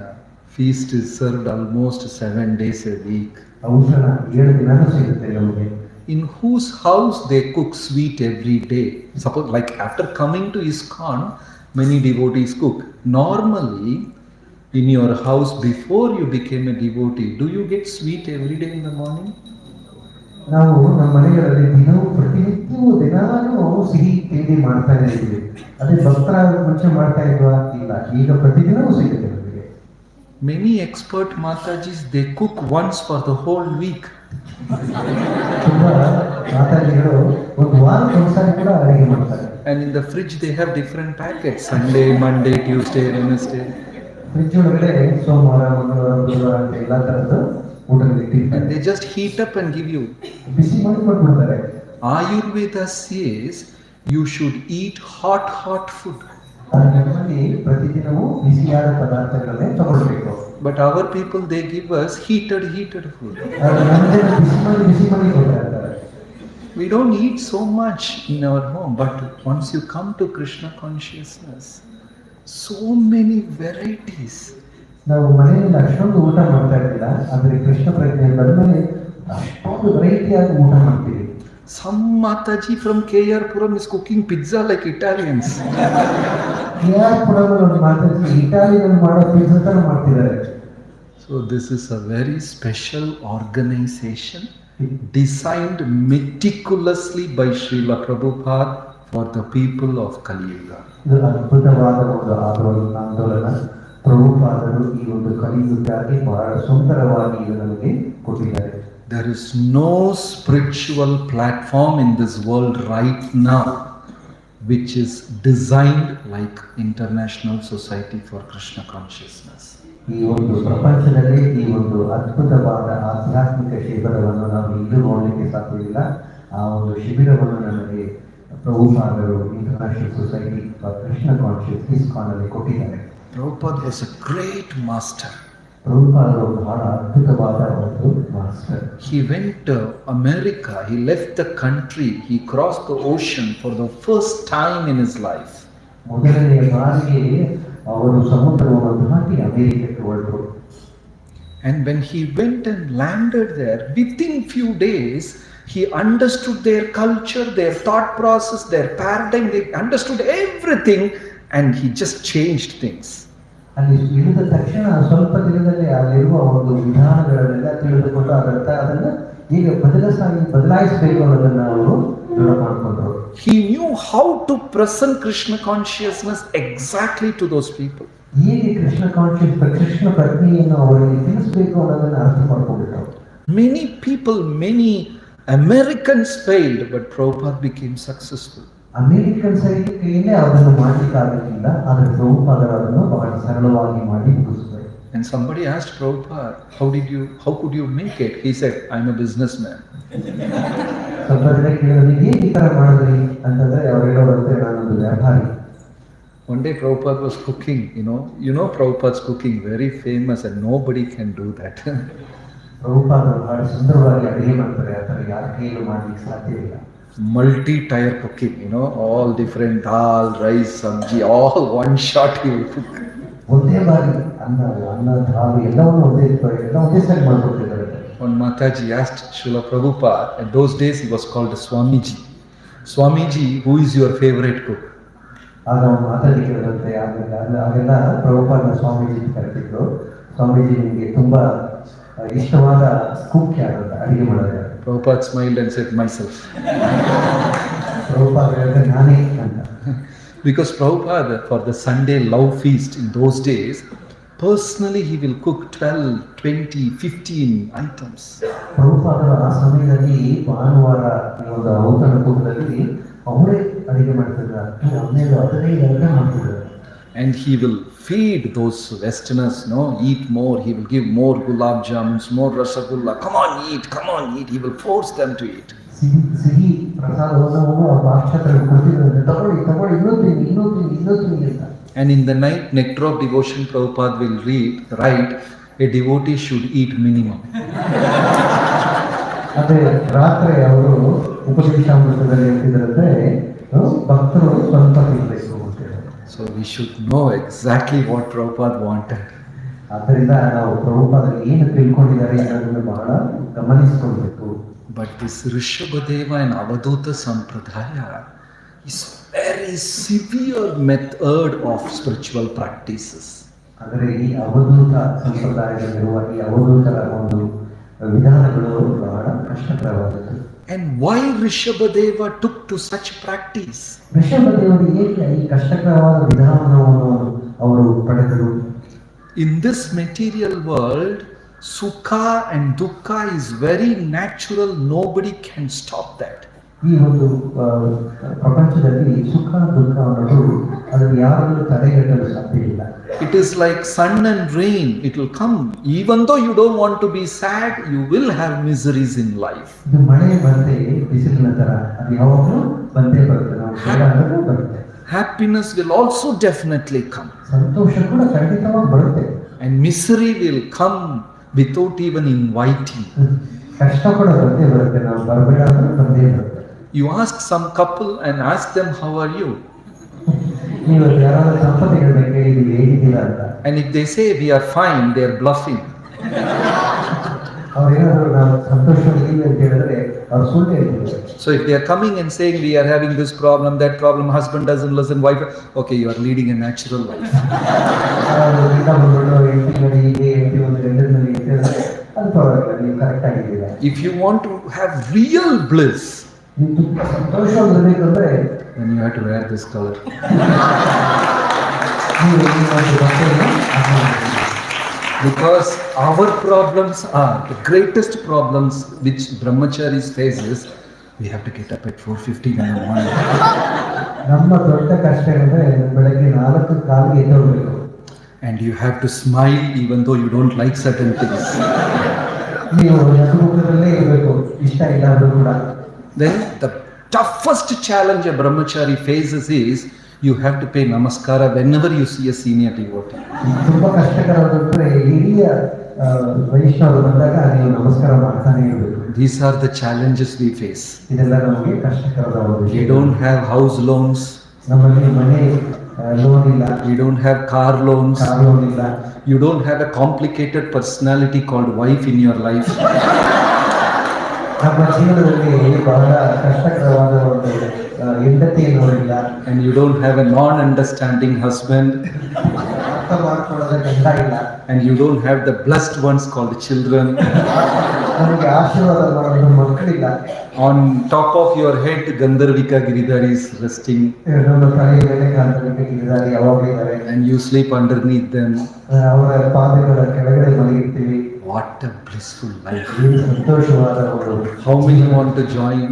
feast is served almost 7 days a week. ಔಷಧ 7 ದಿನನೂ ಸಿಗುತ್ತೆ ನಮಗೆ. In whose house they cook sweet every day. Suppose like after coming to Iskcon, many devotees cook. Normally, in your house before you became a devotee, do you get sweet every day in the morning? ನಾವು ನಮ್ಮ ಮನೆಗಳಲ್ಲಿ ಪ್ರತಿನಿತ್ಯವೂ ದಿನಾನು ಸಿಹಿ ತಿಂಡಿ ಮಾಡ್ತಾನೆ ಇದ್ದೀವಿ. ಅದೇ ಭಕ್ತರ ಮುಂಚೆ ಮಾಡ್ತಾ ಇದ್ವಾ? ಇಲ್ಲ, ಈಗ ಪ್ರತಿದಿನವೂ ಸಿಗುತ್ತೆ ನಮಗೆ. Many expert Matajis, they cook once for the whole week. ತುಂಬಾ ಮಾತಾಜಿಗಳು ಒಂದು ವಾರಕ್ಕೆ ಒಂದ್ಸಾರಿ ಕೂಡ ಅಡಿಗೆ ಮಾಡ್ತಾರೆ. And in the fridge, they have different packets. Sunday, Monday, Tuesday, Wednesday. Fridge ಒಳಗಡೆ ಸೋಮವಾರ, ಮಂಗಳವಾರ, ಬುಧವಾರ ಅಂತ ಎಲ್ಲಾ ತರದ್ದು ಊಟಗಳು And ಇಟ್ಟಿರ್ತಾರೆ. they just heat up and give you. ಬಿಸಿ ಮಾಡಿ ಕೊಟ್ಬಿಡ್ತಾರೆ. Ayurveda says you should eat hot food. ನಮ್ಮಲ್ಲಿ ಪ್ರತಿದಿನವೂ ಬಿಸಿಯಾದ ಪದಾರ್ಥಗಳನ್ನೇ ತಗೊಳ್ಬೇಕು. But our people, they give us heated food. ನಮಗೆ ಬಿಸಿ ಮಾಡಿ ಕೊಡ್ತಾ ಇರ್ತಾರೆ. We don't eat so much in our home, but once you come to Krishna consciousness, so many varieties. ನಾವು ಮನೆಯಲ್ಲಿ ಅಷ್ಟೊಂದು ಊಟ ಮಾಡ್ತಾ ಇರ್ತೀರಾ, ಆದರೆ ಕೃಷ್ಣ ಪ್ರಜ್ಞೆ ಬಂದ್ಮೇಲೆ ಅಷ್ಟೊಂದು ವೆರೈಟಿಯಾಗಿ ಊಟ ಮಾಡ್ತೀವಿ. Some Mataji from KR Puram is cooking pizza like Italians. KR Puram ಒಂದು ಮಾತಾಡಿ ಇಟಾಲಿಯಲ್ಲಿ ಮಾಡೋ ಪಿಜ್ಜಾ ತರ ಮಾಡ್ತಿದ್ದಾರೆ. So this is a very special organization designed meticulously by Srila Prabhupada for the people of Kali Yuga. ಇದು ಅದ್ಭುತವಾದ ಒಂದು ಆಂದೋಲನ. ಪ್ರಭುಪಾದರು ಈ ಒಂದು ಕಲಿಯುಗಕ್ಕೆ ಬಹಳ ಸುಂದರವಾಗಿ ಇದು ನಮಗೆ ಕೊಟ್ಟಿದ್ದಾರೆ. There is no spiritual platform in this world right now which is designed like International Society for Krishna Consciousness. ಈ ಒಂದು ಪ್ರಪಂಚದಲ್ಲಿ ಈ ಒಂದು ಅದ್ಭುತವಾದ ಆಧ್ಯಾತ್ಮಿಕ ಶಿಬಿರವನ್ನು ನಾವು ಇಂದು ನೋಡಲಿಕ್ಕೆ ಸಾಧ್ಯವಿಲ್ಲ. ಆ ಒಂದು ಶಿಬಿರವನ್ನು ನಮಗೆ ಪ್ರಭುಪಾದರು international society for Krishna consciousness ISKCON ಅಲ್ಲಿ ಕೊಟ್ಟಿದ್ದಾರೆ. Prabhupada was a great master. ಪ್ರಭುಪಾದರು ಬಹಳ ಅದ್ಭುತವಾದ ಒಂದು master. He went to America, he left the country, he crossed the ocean for the first time in his life. ಮೊದಲನೆಯ ಬಾರಿಗೆ ಅವರು ಸಮುದ್ರವನ್ನು ದಾಟಿ ಅಮೆರಿಕಕ್ಕೆ ಹೊರಟರು. And when he went and landed there, within few days, he understood their culture, their thought process, their paradigm, they understood everything, and he just changed things. ಅಲ್ಲಿ ಇಳಿದ ತಕ್ಷಣ ಸ್ವಲ್ಪ ದಿನದಲ್ಲಿ ಅಲ್ಲಿರುವ ಒಂದು ವಿಧಾನಗಳನ್ನೆಲ್ಲ ತಿಳಿದುಕೊಂಡು ಅದನ್ನು ಈಗ ಬದಲಾಯಿಸಬೇಕು ಅನ್ನೋದನ್ನ ಅವರು ದೃಢ ಮಾಡಿಕೊಂಡ್ರು. He knew how to present Krishna consciousness exactly to those people. ಹೇಗೆ ಕೃಷ್ಣ ಕಾನ್ಶಿಯಸ್ ಕೃಷ್ಣ ಪ್ರಜ್ಞೆಯನ್ನು ಅವರಿಗೆ ತಿಳಿಸಬೇಕು ಅನ್ನೋದನ್ನ ಅರ್ಥ ಮಾಡ್ಕೊಂಡ್ಬಿಟ್ರು. Many people, many Americans failed, but Prabhupada became successful. American ಕೈಯಲ್ಲೇ ಅದನ್ನು ಮಾಡಲಿಕ್ಕಾಗಲಿಲ್ಲ, ಆದರೆ ಪ್ರಭುಪಾದರು ಅದನ್ನು ಬಹಳ ಸರಳವಾಗಿ ಮಾಡಿ ಮುಗಿಸಿದರು. And somebody asked Prabhupada, how could you make it? He said, I'm a businessman. ಸ್ವಲ್ಪ ಜನ ಕೇಳಿದ್ರೆ ಹೇಗೆ ಈ ತರ ಮಾಡಿದ್ರಿ ಅಂತಂದ್ರೆ ಅವ್ರು ಹೇಳೋರಂತೆ ನಾನೊಂದು ವ್ಯಾಪಾರಿ. One day Prabhupada was cooking, you know Prabhupada's cooking, very famous, and nobody can do that. ಪ್ರಭುಪಾದರು ಬಹಳ ಸುಂದರವಾಗಿ ಅಡಿಗೆ ಮಾಡ್ತಾರೆ, ಆ ಥರ ಯಾರ ಕೈಯಲ್ಲೂ ಮಾಡ್ಲಿಕ್ಕೆ ಸಾಧ್ಯವಿಲ್ಲ. Multi-tier cooking, all different dal, rice, sabji, all one shot he will cook. ಒಂದೇ ಬಾರಿ ಅನ್ನ ಧಾಲು ಎಲ್ಲವನ್ನು ಒಂದೇ ಸರಿ ಮಾಡ್ಕೊಟ್ಟಿದ್ದಾರೆ. One Mataji asked Srila Prabhupada, at those days he was called Swamiji. Swamiji, who is your favorite cook? ಆಗ ಮಾತಾಡಿ ಕೇಳಿದಂತೆ ಆಗೆಲ್ಲ ಪ್ರಭುಪಾದ ಸ್ವಾಮೀಜಿ ಕರೆತಿದ್ರು. ಸ್ವಾಮೀಜಿ ನಿಮಗೆ ತುಂಬಾ ಇಷ್ಟವಾದ ಕುಕ್ ಯಾರು ಅಂತ ಅಡಿಗೆ ಮಾಡೋದು. Prabhupada smiled and said, myself. Prabhupada ಹೇಳಿದ್ರೆ ನಾನೇ ಅಂತ. Because Prabhupada, for the Sunday love feast in those days, personally he will cook 12, 20, 15 items. ಪ್ರಭುಪಾದರು ಆ ಸಮಯದಲ್ಲಿ ಭಾನುವಾರ ಈ ಒಂದು ಔತಣಕೂಟದಲ್ಲಿ ಅವರೇ ಅಡಿಗೆ ಮಾಡ್ತಿದ್ರು. 15 ಅಡಿಗೆ ಮಾಡ್ತಿದ್ರು. And he will feed those Westerners, eat more. He will give more gulab jamuns, more rasagulla. Come on, eat. He will force them to eat. ಸಿಹಿ ಪ್ರಸಾದವನ್ನು ಆ ಪಾಶ್ಚಾತ್ಯರು ಕೊಡ್ತಿದ್ರು. ತಗೊಳ್ಳಿ ಇನ್ನೂ ತಿನ್ನಿ ಅಂತ. And in the night, Nectar of Devotion, Prabhupada will write, a devotee should eat minimum. ಅದೇ ರಾತ್ರಿ ಅವರು ಉಪದೇಶಾಮೃತದಲ್ಲಿ ಹೇಳ್ತಿದ್ರಂತೆ ಭಕ್ತರು ಸ್ವಲ್ಪ ತಿನ್ನಬೇಕು ಅಂತ. So we should know exactly what Prabhupada wanted. ಆದ್ದರಿಂದ ನಾವು ಪ್ರಭುಪಾದರು ಏನು ತಿಳ್ಕೊಂಡಿದ್ದಾರೆ ಅನ್ನೋದನ್ನು ಬಹಳ ಗಮನಿಸಿಕೊಳ್ಬೇಕು. But this Rishabhadeva and Avadhuta Sampradaya is very severe method of spiritual practices. ಆದರೆ ಈ ಅವಧೂತ ಸಂಪ್ರದಾಯದಲ್ಲಿರುವ ಈ ಅವಧೂತರ ಒಂದು ವಿಧಾನಗಳು ಬಹಳ ಕಷ್ಟಕರವಾದದ್ದು. And why Rishabhadeva took to such practice? ಋಷಭದೇವರು ಏಕೆ ಈ ಕಷ್ಟಕರವಾದ ವಿಧಾನವನ್ನು ಅವರು ಪಡೆದರು? In this material world, sukha and dukkha is very natural. Nobody can stop that. ಈ ಒಂದು ಪ್ರಪಂಚದಲ್ಲಿ ಸುಖ ದುಃಖ ಅನ್ನೋದು ಅದನ್ನು ಯಾರನ್ನು ತಡೆಗಟ್ಟಲು ಸಾಧ್ಯವಿಲ್ಲ. It is like sun and rain. It will come. Even though you don't want to be sad, you will have miseries in life. ಇದು ಮಳೆ ಬಂದೆ ಬಿಸಿಲಿನ ತರ ಅದು ಯಾವಾಗಲೂ ಬಂದೇ ಬರುತ್ತೆ. ನಾವು ಬೇಡ ಅಂದ್ರೂ ಬರುತ್ತೆ. Happiness will also definitely come. ಸಂತೋಷ ಕೂಡ ಖಂಡಿತವಾಗಿ ಬರುತ್ತೆ. And misery will come without even inviting. ಕಷ್ಟ ಕೂಡ ಬಂದೇ ಬರುತ್ತೆ. ನಾವು ಬರಬೇಡ ಅಂದ್ರೂ ಬಂದೇ ಬರುತ್ತೆ. You ask some couple and ask them, how are you? ನೀವು ಯಾರಾದ್ರೂ ದಂಪತಿಗಳನ್ನ ಕೇಳಿದೀವಿ ಹೇಗಿದ್ದೀರಾ ಅಂತ. And if they say we are fine, they are bluffing. ಅವ್ರೇನಾದ್ರು ನಾವು ಸಂತೋಷವಾಗಿದ್ದೀವಿ ಅಂತ ಹೇಳಿದ್ರೆ ಅವ್ರು ಸುಳ್ಳು ಹೇಳ್ತಿದ್ದಾರೆ. So if they are coming and saying we are having this problem, that problem, husband doesn't listen, wife, okay, you are leading a natural life. ಅದು ಪರವಾಗಿಲ್ಲ, ನೀವು correct ಆಗಿದ್ದೀರಾ. If you want to have real bliss, ನೀವು ತುಂಬ ಸಂತೋಷವಾಗಿರ್ಬೇಕಂದ್ರೆ then you have to wear this color. ನೀವು ಈ ಒಂದು ಬಟ್ಟೆಯನ್ನು ಹಾಕ್ಬೇಕು. Because our problems are the greatest problems which brahmacharis faces. We have to get up at 4:50 in the morning. ನಮ್ಮ ದೊಡ್ಡ ಕಷ್ಟ ಏನಂದ್ರೆ ಬೆಳಗ್ಗೆ 4:15 ಎದ್ದೇಳಬೇಕು. And you have to smile even though you don't like certain things. ನೀವು ನಗುಮುಖದಲ್ಲೇ ಇರಬೇಕು, ಇಷ್ಟ ಇಲ್ಲ ಅಂದ್ರೂ ಕೂಡ. Then the toughest challenge a brahmachari faces is you have to pay namaskara whenever you see a senior devotee. ತುಂಬಾ ಕಷ್ಟಕರವಾದಂದ್ರೆ ಹಿರಿಯ ವೈಷ್ಣವರು ಬಂದಾಗ ನೀವು ನಮಸ್ಕಾರ ಮಾಡ್ತಾನೆ ಇರಬೇಕು. These are the challenges we face. ಇದೆಲ್ಲ ನಮಗೆ ಕಷ್ಟಕರವಾದ ವಿಷಯ. We don't have house loans. ನಮ್ಮಲ್ಲಿ ಮನೆ ಲೋನ್ ಇಲ್ಲ. We don't have car loans. Car loan ಇಲ್ಲ. You don't have a complicated personality called wife in your life. ನಮ್ಮ ಜೀವನದಲ್ಲಿ ಬಹಳ ಕಷ್ಟಕರವಾದ ಒಂದು ಹೆಂಡತಿಯನ್ನು ಇಲ್ಲ. And you don't have a non-understanding husband. ಅರ್ಥ ಮಾಡ್ಕೊಳ್ಳೋದ ಗಂಡ ಇಲ್ಲ. And you don't have the blessed ones called children. ನಮಗೆ ಆಶೀರ್ವಾದ ಮಾಡೋದು ಮಕ್ಕಳಿಲ್ಲ. On top of your head, Gandharvika Giridhari is resting. ನಮ್ಮ ತಲೆಯ ಮೇಲೆ ಕಾಂತರಿದ್ದಾರೆ ಯಾವಾಗಲೂ ಇದ್ದಾರೆ. And you sleep underneath them. ಅವರ ಪಾದಗಳ ಕೆಳಗಡೆ ಮಲಗಿರ್ತೀವಿ. What a blissful life. ಇದು ಸಂತೋಷವಾದ ಒಂದು. How many want to join?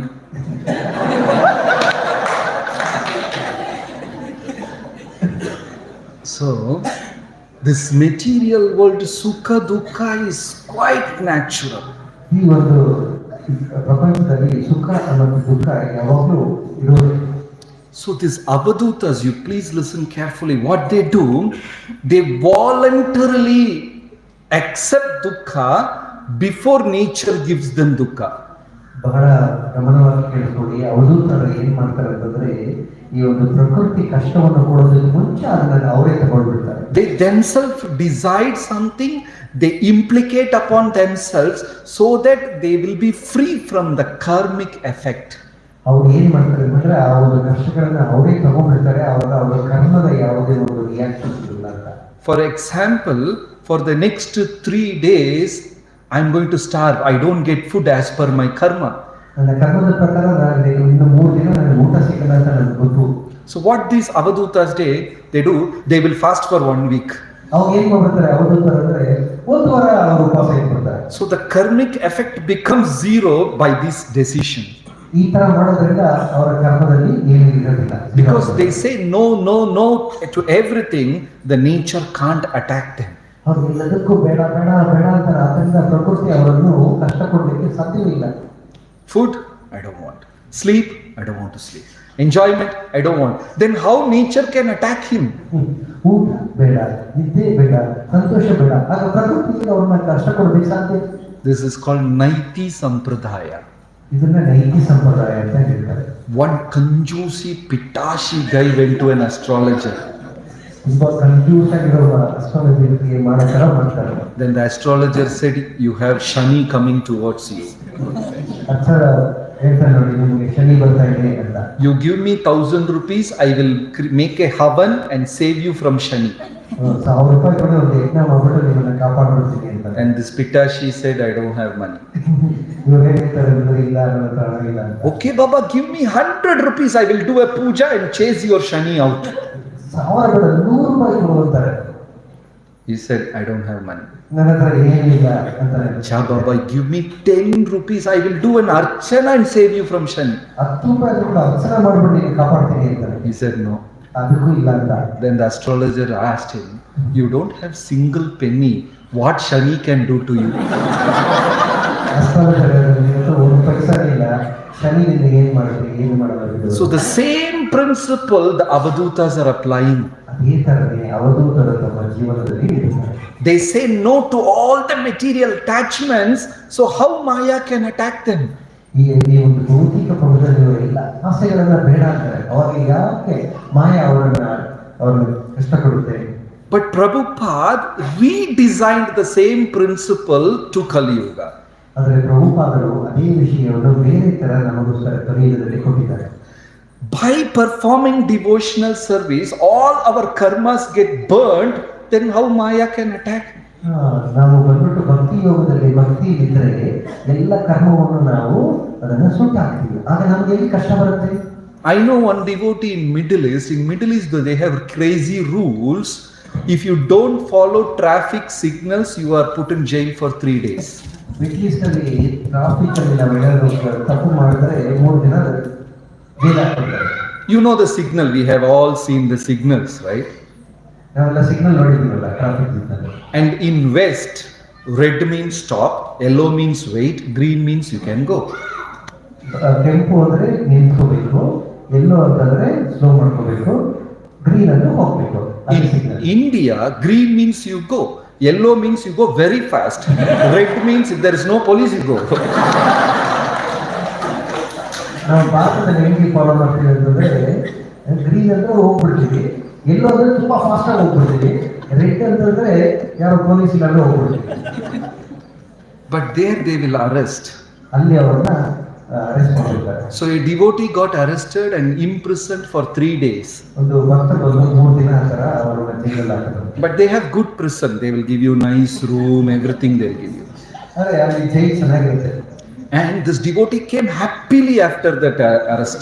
So, this material world, sukha dukkha, is quite natural. ಈ ಒಂದು ಪ್ರಪಂಚದಲ್ಲಿ ಸುಖ ಮತ್ತು ದುಃಖ ಯಾವಾಗಲೂ ಇರೋದು. So these avadutas, you please listen carefully. What they do, they voluntarily accept dukkha before nature gives them dukkha. ಬಹಳ ಗಮನವಾಗಿ ಕೇಳಿಕೊಳ್ಳಿ. ಅವಧೂತರು ಏನ್ ಮಾಡ್ತಾರೆ ಅಂತಂದ್ರೆ ಈ ಒಂದು ಪ್ರಕೃತಿ ಕಷ್ಟವನ್ನು ಕೊಡೋದಕ್ಕೆ ಮುಂಚೆ ಅದನ್ನ ಅವರೇ ತಗೊಂಡ್ಬಿಡ್ತಾರೆ. They themselves decide something, they implicate upon themselves so that they will be free from the karmic effect. ಅವ್ರು ಏನ್ ಮಾಡ್ತಾರೆ ಅಂದ್ರೆ ಆ ಒಂದು ಕಷ್ಟಗಳನ್ನ ಅವರೇ ತಗೊಂಡ್ಬಿಡ್ತಾರೆ. ಅವಾಗ ಅವರ ಕರ್ಮದ ಯಾವುದೇ ಒಂದು ರಿಯಾಕ್ಷನ್ ಇರಲ್ಲ ಅಂತ. For example, for the next 3 days, I am going to starve. I don't get food as per my karma. ನನ್ನ ಕರ್ಮದ ಪ್ರಕಾರ ನಾನು ಇನ್ನು 3 ದಿನ ನನಗೆ ಊಟ ಸಿಗಲ್ಲ ಅಂತ ನನಗೆ ಗೊತ್ತು. So what these avadutas they do, they will fast for 1 week. ಅವಾಗ ಏನ್ ಮಾಡ್ತಾರೆ ಅವಧೂತರು ಅಂದ್ರೆ 1 ವಾರ ಅವರು ಉಪವಾಸ ಇಟ್ಬಿಡ್ತಾರೆ. So the karmic effect becomes zero by this decision. ಈ ತರ ಮಾಡೋದ್ರಿಂದ ಅವರ ಕರ್ಮದಲ್ಲಿ ಏನು ಇರೋದಿಲ್ಲ. Because they say no, no, no to everything, the nature can't attack them. ಅವ್ರು ಎಲ್ಲದಕ್ಕೂ ಬೇಡ ಬೇಡ ಬೇಡ ಅಂತಾರೆ. ಅದರಿಂದ ಪ್ರಕೃತಿ ಅವರನ್ನು ಕಷ್ಟ ಕೊಡಲಿಕ್ಕೆ ಸಾಧ್ಯವಿಲ್ಲ. Food, I don't want. Sleep, I don't want to sleep. Enjoyment, I don't want. Then how nature can attack him? ಊಟ ಬೇಡ, ನಿದ್ದೆ ಬೇಡ, ಸಂತೋಷ ಬೇಡ, ಆಗ ಪ್ರಕೃತಿಯಿಂದ ಅವ್ರನ್ನ ಕಷ್ಟ ಕೊಡಲಿಕ್ಕೆ ಸಾಧ್ಯ. This is called Naiti Sampradaya. ಇದನ್ನ ನೈತಿ ಸಂಪ್ರದಾಯ ಅಂತ ಹೇಳ್ತಾರೆ. One Kanjusi Pitashi guy went to an astrologer. ತುಂಬಾ ಕನ್ಫ್ಯೂಸ್ ಆಗಿರೋ ಅಸ್ಟ್ರಾಲಜಿ ಮಾಡೋ ತರ ಮಾಡ್ತಾರೆ. Then the astrologer said, you have Shani coming towards you. ಅಕ್ಷರ ಹೇಳ್ತಾರೆ ನೋಡಿ, ನಿಮಗೆ ಶನಿ ಬರ್ತಾ ಇದೆ ಅಂತ. You give me 1,000 rupees, I will make a havan and save you from Shani. 1,000 ರೂಪಾಯಿ ಕೊಡಿ, ಒಂದು ಯಜ್ಞ ಮಾಡ್ಬಿಟ್ಟು ನಿಮ್ಮನ್ನ ಕಾಪಾಡ್ಬಿಡ್ತೀನಿ ಅಂತ. And this Pitashi said, I don't have money. ಇವ್ರು ಹೇಳ್ತಾರೆ ಇಲ್ಲ ನನ್ನ ಹತ್ರ ಹಣ ಇಲ್ಲ ಅಂತ. Okay Baba, give me 100 rupees, I will do a puja and chase your Shani out. 1,000 100 ರೂಪಾಯಿ ಕೊಡು ಅಂತಾರೆ. He said, I don't have money. ನನ್ನ ಹತ್ರ ಏನಿಲ್ಲ ಅಂತ Cha Baba, give me 10 rupees. I will do an archana and save you from Shani. 10 ರೂಪಾಯಿ ಕೂಡ ಅರ್ಚನೆ ಮಾಡ್ಬಿಟ್ಟು ನೀನು ಕಾಪಾಡ್ತೀನಿ ಅಂತಾರೆ. He said, no. ಅದಕ್ಕೂ ಇಲ್ಲ ಅಂತ. Then the astrologer asked him, you don't have single penny. What Shani can do to you? Astrologer ಒಂದು ಪೈಸಾ ಇಲ್ಲ, ಶನಿ ನಿಂದ ಏನು ಮಾಡುತ್ತೆ, ಏನು ಮಾಡಬಾರದು. So the same principle the Avadutas are applying. ಅದೇ ತರನೇ ಅವಧೂತರು ತಮ್ಮ ಜೀವನದಲ್ಲಿ ಇರ್ತಾರೆ. They say no to all the material attachments, so how Maya can attack them? ಈ ಒಂದು ಭೌತಿಕ ಪ್ರಪಂಚದಲ್ಲಿರುವ ಎಲ್ಲ ಆಸೆಗಳನ್ನ ಬೇಡ ಅಂತಾರೆ. ಅವಾಗ ಯಾಕೆ ಮಾಯ ಅವರನ್ನು ಕಷ್ಟ ಕೊಡುತ್ತೆ? But Prabhupada redesigned the same principle to Kali Yuga. ಆದರೆ ಪ್ರಭುಪಾದರು ಅದೇ ವಿಷಯವನ್ನು ಬೇರೆ ತರ ನಮಗೋಸ್ಕರ ಕಲಿಯುಗದಲ್ಲಿ ಕೊಟ್ಟಿದ್ದಾರೆ. By performing devotional service, all our karmas get burned. Then how Maya can attack? ನಾವು ಬಂದ್ಬಿಟ್ಟು ಭಕ್ತಿ ಯೋಗದಲ್ಲಿ ಭಕ್ತಿ ಇದ್ದರೆ ಎಲ್ಲ ಕರ್ಮವನ್ನು ನಾವು ಅದನ್ನು ಸುಟ್ಟಾಕ್ತೀವಿ. ಆಗ ನಮ್ಗೆ ಎಲ್ಲಿ ಕಷ್ಟ ಬರುತ್ತೆ? I know one devotee in Middle East. In Middle East, they have crazy rules. If you don't follow traffic signals, you are put in jail for 3 days. Middle East ಅಲ್ಲಿ ಟ್ರಾಫಿಕ್ ಅಲ್ಲಿ ನಾವೆಲ್ಲರೂ ತಪ್ಪು ಮಾಡಿದ್ರೆ 3 ದಿನ ಜೈಲ್ ಹಾಕ್ತಾರೆ. You know the signal. We have all seen the signals, right? ನಾವೆಲ್ಲ signal ನೋಡಿದ್ದೀವಲ್ಲ traffic signal. And in West, red means stop, yellow means wait, green means you can go. ಕೆಂಪು ಅಂದ್ರೆ ನಿಂತ್ಕೋಬೇಕು, ಎಲ್ಲೋ ಅಂತಂದ್ರೆ ಸ್ಲೋ ಮಾಡ್ಕೋಬೇಕು, ಗ್ರೀನ್ ಅಂದ್ರೆ ಹೋಗ್ಬೇಕು. In India, green means you go, yellow means you go very fast, red means if there is no police you go. ನಾವು ಭಾರತದಲ್ಲಿ ಹೆಂಗೆ follow ಮಾಡ್ತೀವಿ ಅಂತಂದ್ರೆ ಗ್ರೀನ್ ಅಂದ್ರೆ ಹೋಗ್ಬಿಡ್ತೀವಿ, ಎಲ್ಲೋ ಅಂದ್ರೆ ತುಂಬಾ ಫಾಸ್ಟ್ ಆಗಿ ಹೋಗ್ಬಿಡ್ತೀವಿ, ರೆಡ್ ಅಂತಂದ್ರೆ ಯಾರೋ ಪೊಲೀಸ್ ಇಲ್ಲ ಅಂದ್ರೆ ಹೋಗ್ಬಿಡ್ತೀವಿ. But there they will arrest. ಅಲ್ಲಿ ಅವ್ರನ್ನ ಅರೆಸ್ಟ್ ಮಾಡಿರ್ತಾರೆ. So a devotee got arrested and imprisoned for 3 days. ಒಂದು ಭಕ್ತ ಬಂದು 3 ದಿನ ಆ ಥರ ಅವರನ್ನ ಜೈಲಲ್ಲಿ ಹಾಕಿದ್ರು. But they have good prison. They will give you nice room, everything they will give you. ಅದೇ ಅಲ್ಲಿ ಜೈಲ್ ಚೆನ್ನಾಗಿರುತ್ತೆ. And this devotee came happily after that arrest.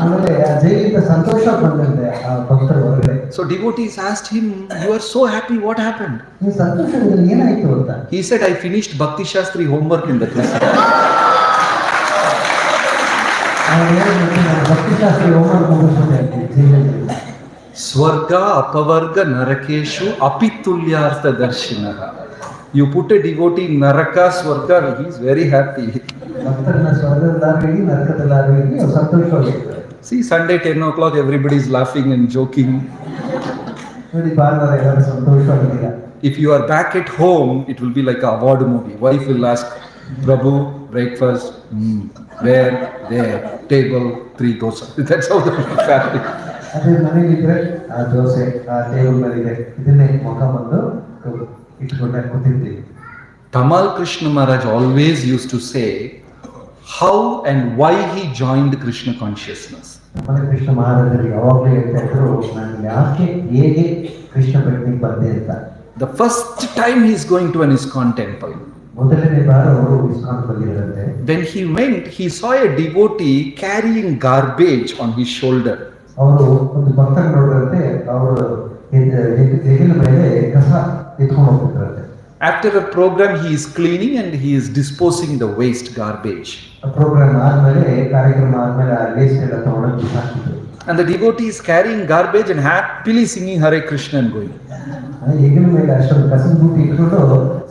ಆಮೇಲೆ ಆ ಜೈಲಿಂದ ಸಂತೋಷ ಬಂದಂತೆ ಆ ಭಕ್ತರು ಹೊರಗಡೆ. So devotees asked him, you are so happy, what happened? ಈ ಸಂತೋಷದಲ್ಲಿ ಏನಾಯ್ತು ಅಂತ. He said, I finished Bhakti Shastri homework in the prison. ಭಕ್ತಿ ಶಾಸ್ತ್ರಿ ಹೋಮ್ವರ್ಕ್ ಮುಗಿಸ್ಬಿಟ್ಟೆ ಜೈಲಲ್ಲಿ. Swarga apavarga narakeshu apitulyartha darshinaha. You put a devotee in Naraka, Swarga, he is very happy. ಭಕ್ತರನ್ನ ಸ್ವರ್ಗದಲ್ಲಾಗಲಿ ನರಕದಲ್ಲಾಗಲಿ ಅವ್ರು ಸಂತೋಷವಾಗಿರ್ತಾರೆ. See, Sunday 10 o'clock, everybody is laughing and joking. ನೋಡಿ ಭಾನುವಾರ ಎಲ್ಲರೂ ಸಂತೋಷವಾಗಿದ್ದೀರಾ. If you are back at home, it will be like an award movie. Wife will ask, Prabhu, breakfast, where, there, table, 3 dosa. That's how the family. ಅದೇ ಮನೇಲಿದ್ರೆ ಆ ದೋಸೆ ಆ table ಮೇಲೆ ಇದೆ, ಇದನ್ನೇ ಮುಖ ಬಂದು ಇಟ್ಕೊಂಡೆ ಕೂತಿರ್ತೀವಿ. Tamal Krishna Maharaj always used to say how and why he joined Krishna consciousness. ತಮ್ಮನೆ Krishna ಮಹಾರಾಜರು ಯಾವಾಗಲೂ ಹೇಳ್ತಾ ಇದ್ರು, ನಾನು ಯಾಕೆ ಹೇಗೆ ಕೃಷ್ಣ ಭಕ್ತಿಗೆ ಬಂದೆ ಅಂತ. The first time he is going to an Iskcon temple. ಮೊದಲನೇ ಬಾರ ಅವರು ISKCON ಬಂದಿರಂತೆ. When he went, he saw a devotee carrying garbage on his shoulder. ಅವರು ಒಂದು ಭಕ್ತರ ನೋಡಿದಂತೆ ಅವರು ಹೆಗಲ ಮೇಲೆ ಕಸ ಎತ್ಕೊಂಡು ಹೋಗ್ತಿದ್ರಂತೆ. After a program, he is cleaning and he is disposing the waste garbage. Programme ಆದ್ಮೇಲೆ ಕಾರ್ಯಕ್ರಮ ಆದ್ಮೇಲೆ ಆ ವೇಸ್ಟ್ ಎಲ್ಲ ತಗೊಂಡು ಬಿಸಾಕಿದ್ರು. And the devotee is carrying garbage and happily singing Hare Krishna and going. ಹೆಗಲ ಮೇಲೆ ಅಷ್ಟೊಂದು ಕಸದ ಬುಟ್ಟಿ ಇಟ್ಕೊಂಡು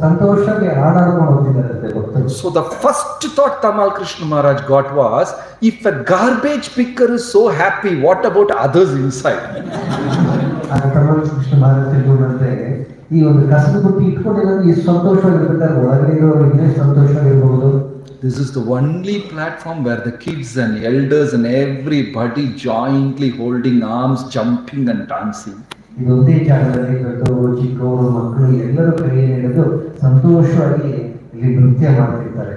ಸಂತೋಷವಾಗಿ ಹಾಡಾಡ್ಕೊಂಡು ಹೋಗ್ತಿದ್ದಾರಂತೆ ಭಕ್ತರು. So the first thought Tamal Krishna Maharaj got was, if a garbage picker is so happy, what about others inside? ಆಗ ತಮ್ಮಲ್ಲಿ ಕೃಷ್ಣ ಮಹಾರಾಜ್ ತಿಳ್ಕೊಂಡಂತೆ, ಈ ಒಂದು ಕಸದ ಬುಟ್ಟಿ ಇಟ್ಕೊಂಡಿರೋದು ಎಷ್ಟು ಸಂತೋಷವಾಗಿರ್ಬೇಕಾದ್ರೆ ಒಳಗಡೆ ಇರೋರು ಇನ್ನೆಷ್ಟು ಸಂತೋಷವಾಗಿರ್ಬಹುದು. This is the only platform where the kids and elders and everybody jointly holding arms, jumping and dancing. ಇದೊಂದೇ ಜಾಗದಲ್ಲಿ ದೊಡ್ಡವರು ಚಿಕ್ಕವರು ಮಕ್ಕಳು ಎಲ್ಲರೂ ಕೈಯನ್ನು ಹಿಡಿದು ಸಂತೋಷವಾಗಿ ಇಲ್ಲಿ ನೃತ್ಯ ಮಾಡ್ತಿರ್ತಾರೆ.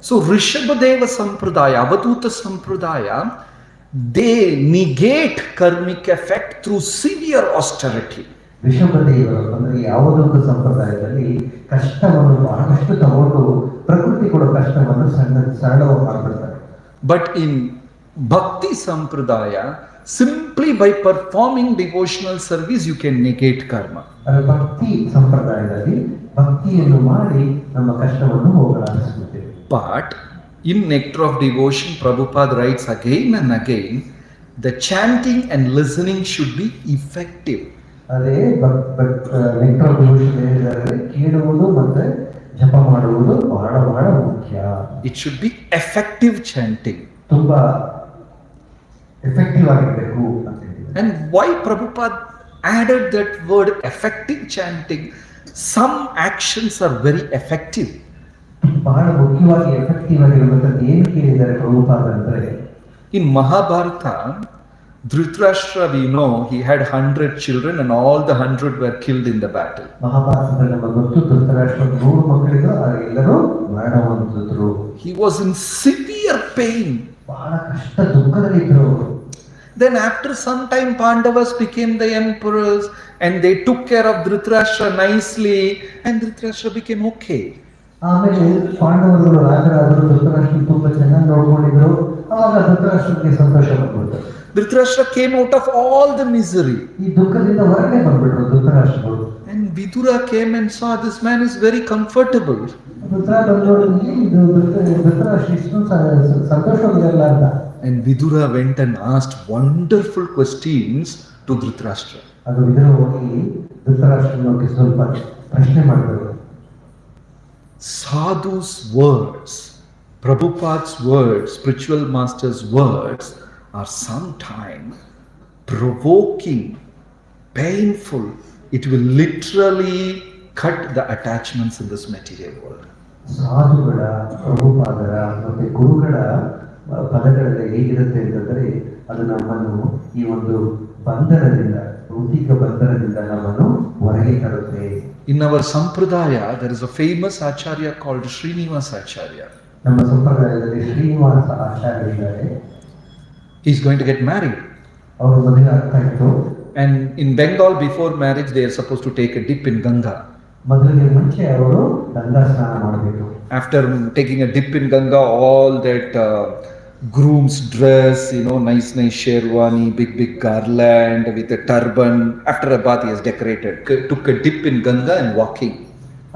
So Rishabhadeva Sampradaya, Avadhuta Sampradaya, they negate karmic effect through severe austerity. ಋಷಭದೇವರು ಅಂದ್ರೆ ಅವಧೂತ ಸಂಪ್ರದಾಯದಲ್ಲಿ ಕಷ್ಟವನ್ನು ಬಹಳಷ್ಟು ತಗೊಂಡು ಪ್ರಕೃತಿ ಕೊಡೋ ಕಷ್ಟವನ್ನು ಸರಳವಾಗಿ ಮಾಡ್ಬಿಡ್ತಾರೆ. But in Bhakti Sampradaya, simply by performing devotional service, you can negate karma. ಅದರ ಭಕ್ತಿ ಸಂಪ್ರದಾಯದಲ್ಲಿ ಭಕ್ತಿಯನ್ನು ಮಾಡಿ ನಮ್ಮ ಕಷ್ಟವನ್ನು ಹೋಗಲಾಡಿಸುತ್ತೇವೆ. But in Nectar of Devotion, Prabhupada writes again and again, the chanting and listening should be effective. ಅದೇ ನೆಕ್ಟರ್ ಆಫ್ ಡಿವೋಷನ್ ಹೇಳಿದರೆ ಕೇಳುವುದು ಮತ್ತೆ ಜಪ ಮಾಡುವುದು ಬಹಳ ಬಹಳ ಮುಖ್ಯ. It should be effective chanting. ತುಂಬಾ ಎಫೆಕ್ಟಿವ್ ಆಗಿರಬೇಕು ಅಂತ ಹೇಳಿ. And why Prabhupada added that word effective chanting? Some actions are very effective. ಬಹಳ ಮುಖ್ಯವಾಗಿ ಎಫೆಕ್ಟಿವ್ ಆಗಿರುವಂತದ್ದು ಏನು ಕೇಳಿದ್ದಾರೆ ಪ್ರಭುಪಾದ ಅಂದ್ರೆ, in Mahabharata, Dhritarashtra, we know he had 100 children and all the 100 were killed in the battle. ಮಹಾಭಾರತದಲ್ಲಿ ನಮಗೆ ಗೊತ್ತು ಧೃತರಾಷ್ಟ್ರ 100 ಮಕ್ಕಳಿದ್ರು, ಎಲ್ಲರೂ ಮರಣ ಹೊಂದಿದ್ರು. He was in severe pain. ಬಹಳ ಕಷ್ಟ ದುಃಖದಲ್ಲಿದ್ರು. Then after some time, Pandavas became the emperors and they took care of Dhritarashtra nicely and Dhritarashtra became okay. ಆಮೇಲೆ ಪಾಂಡವರು ರಾಜರಾದರು, ಧೃತರಾಷ್ಟ್ರ ತುಂಬಾ ಚೆನ್ನಾಗಿ ನೋಡ್ಕೊಂಡಿದ್ರು. ಅವಾಗ ಧೃತರಾಷ್ಟ್ರಕ್ಕೆ ಸಂತೋಷ ಬಂದ್ಬಿಡ್ತು. Dhritarashtra came out of all the misery. ಈ ದುಃಖದಿಂದ ಹೊರಗಡೆ ಬಂದ್ಬಿಟ್ರು ಧೃತರಾಷ್ಟ್ರರು. And Vidura came and saw this man is very comfortable. Dhritarashtra ಇಷ್ಟು ಸಂತೋಷವಾಗಿರಲ್ಲ ಅಂತ. And Vidura went and asked wonderful questions to Dhritarashtra. ಅದು ವಿದುರ ಹೋಗಿ ಧೃತರಾಷ್ಟ್ರನಿಗೆ ಸ್ವಲ್ಪ ಪ್ರಶ್ನೆ ಮಾಡಿದ್ರು. Sadhu's words, Prabhupada's words, spiritual master's words are sometimes provoking, painful. It will literally cut the attachments in this material world. ಸಾಧುಗಳ, ಪ್ರಭುಪಾದರ ಮತ್ತೆ ಗುರುಗಳ ಪದಗಳಲ್ಲಿ ಹೇಗಿರುತ್ತೆ ಅಂತಂದ್ರೆ, ಅದು ನಮ್ಮನ್ನು ಈ ಒಂದು ಬಂಧನದಿಂದ, ಭೌತಿಕ ಬಂಧನದಿಂದ ನಮ್ಮನ್ನು ಹೊರಗೆ ತರುತ್ತೆ. In our Sampradaya, there is a famous Acharya called Srinivas Acharya. ನಮ್ಮ ಸಂಪ್ರದಾಯದಲ್ಲಿ ಶ್ರೀನಿವಾಸ ಆಚಾರ್ಯ ಇದ್ದಾರೆ. He is going to get married. ಅವರು ಮದುವೆ ಆಗ್ತಾ ಇತ್ತು. And in Bengal, before marriage, they are supposed to take a dip in Ganga. ಮದುವೆಗೆ ಮುಂಚೆ ಅವರು ಗಂಗಾ ಸ್ನಾನ ಮಾಡಬೇಕು. After taking a dip in Ganga, all that groom's dress, nice sherwani, big garland with a turban. After a bath, he has decorated. Took a dip in Ganga and walking.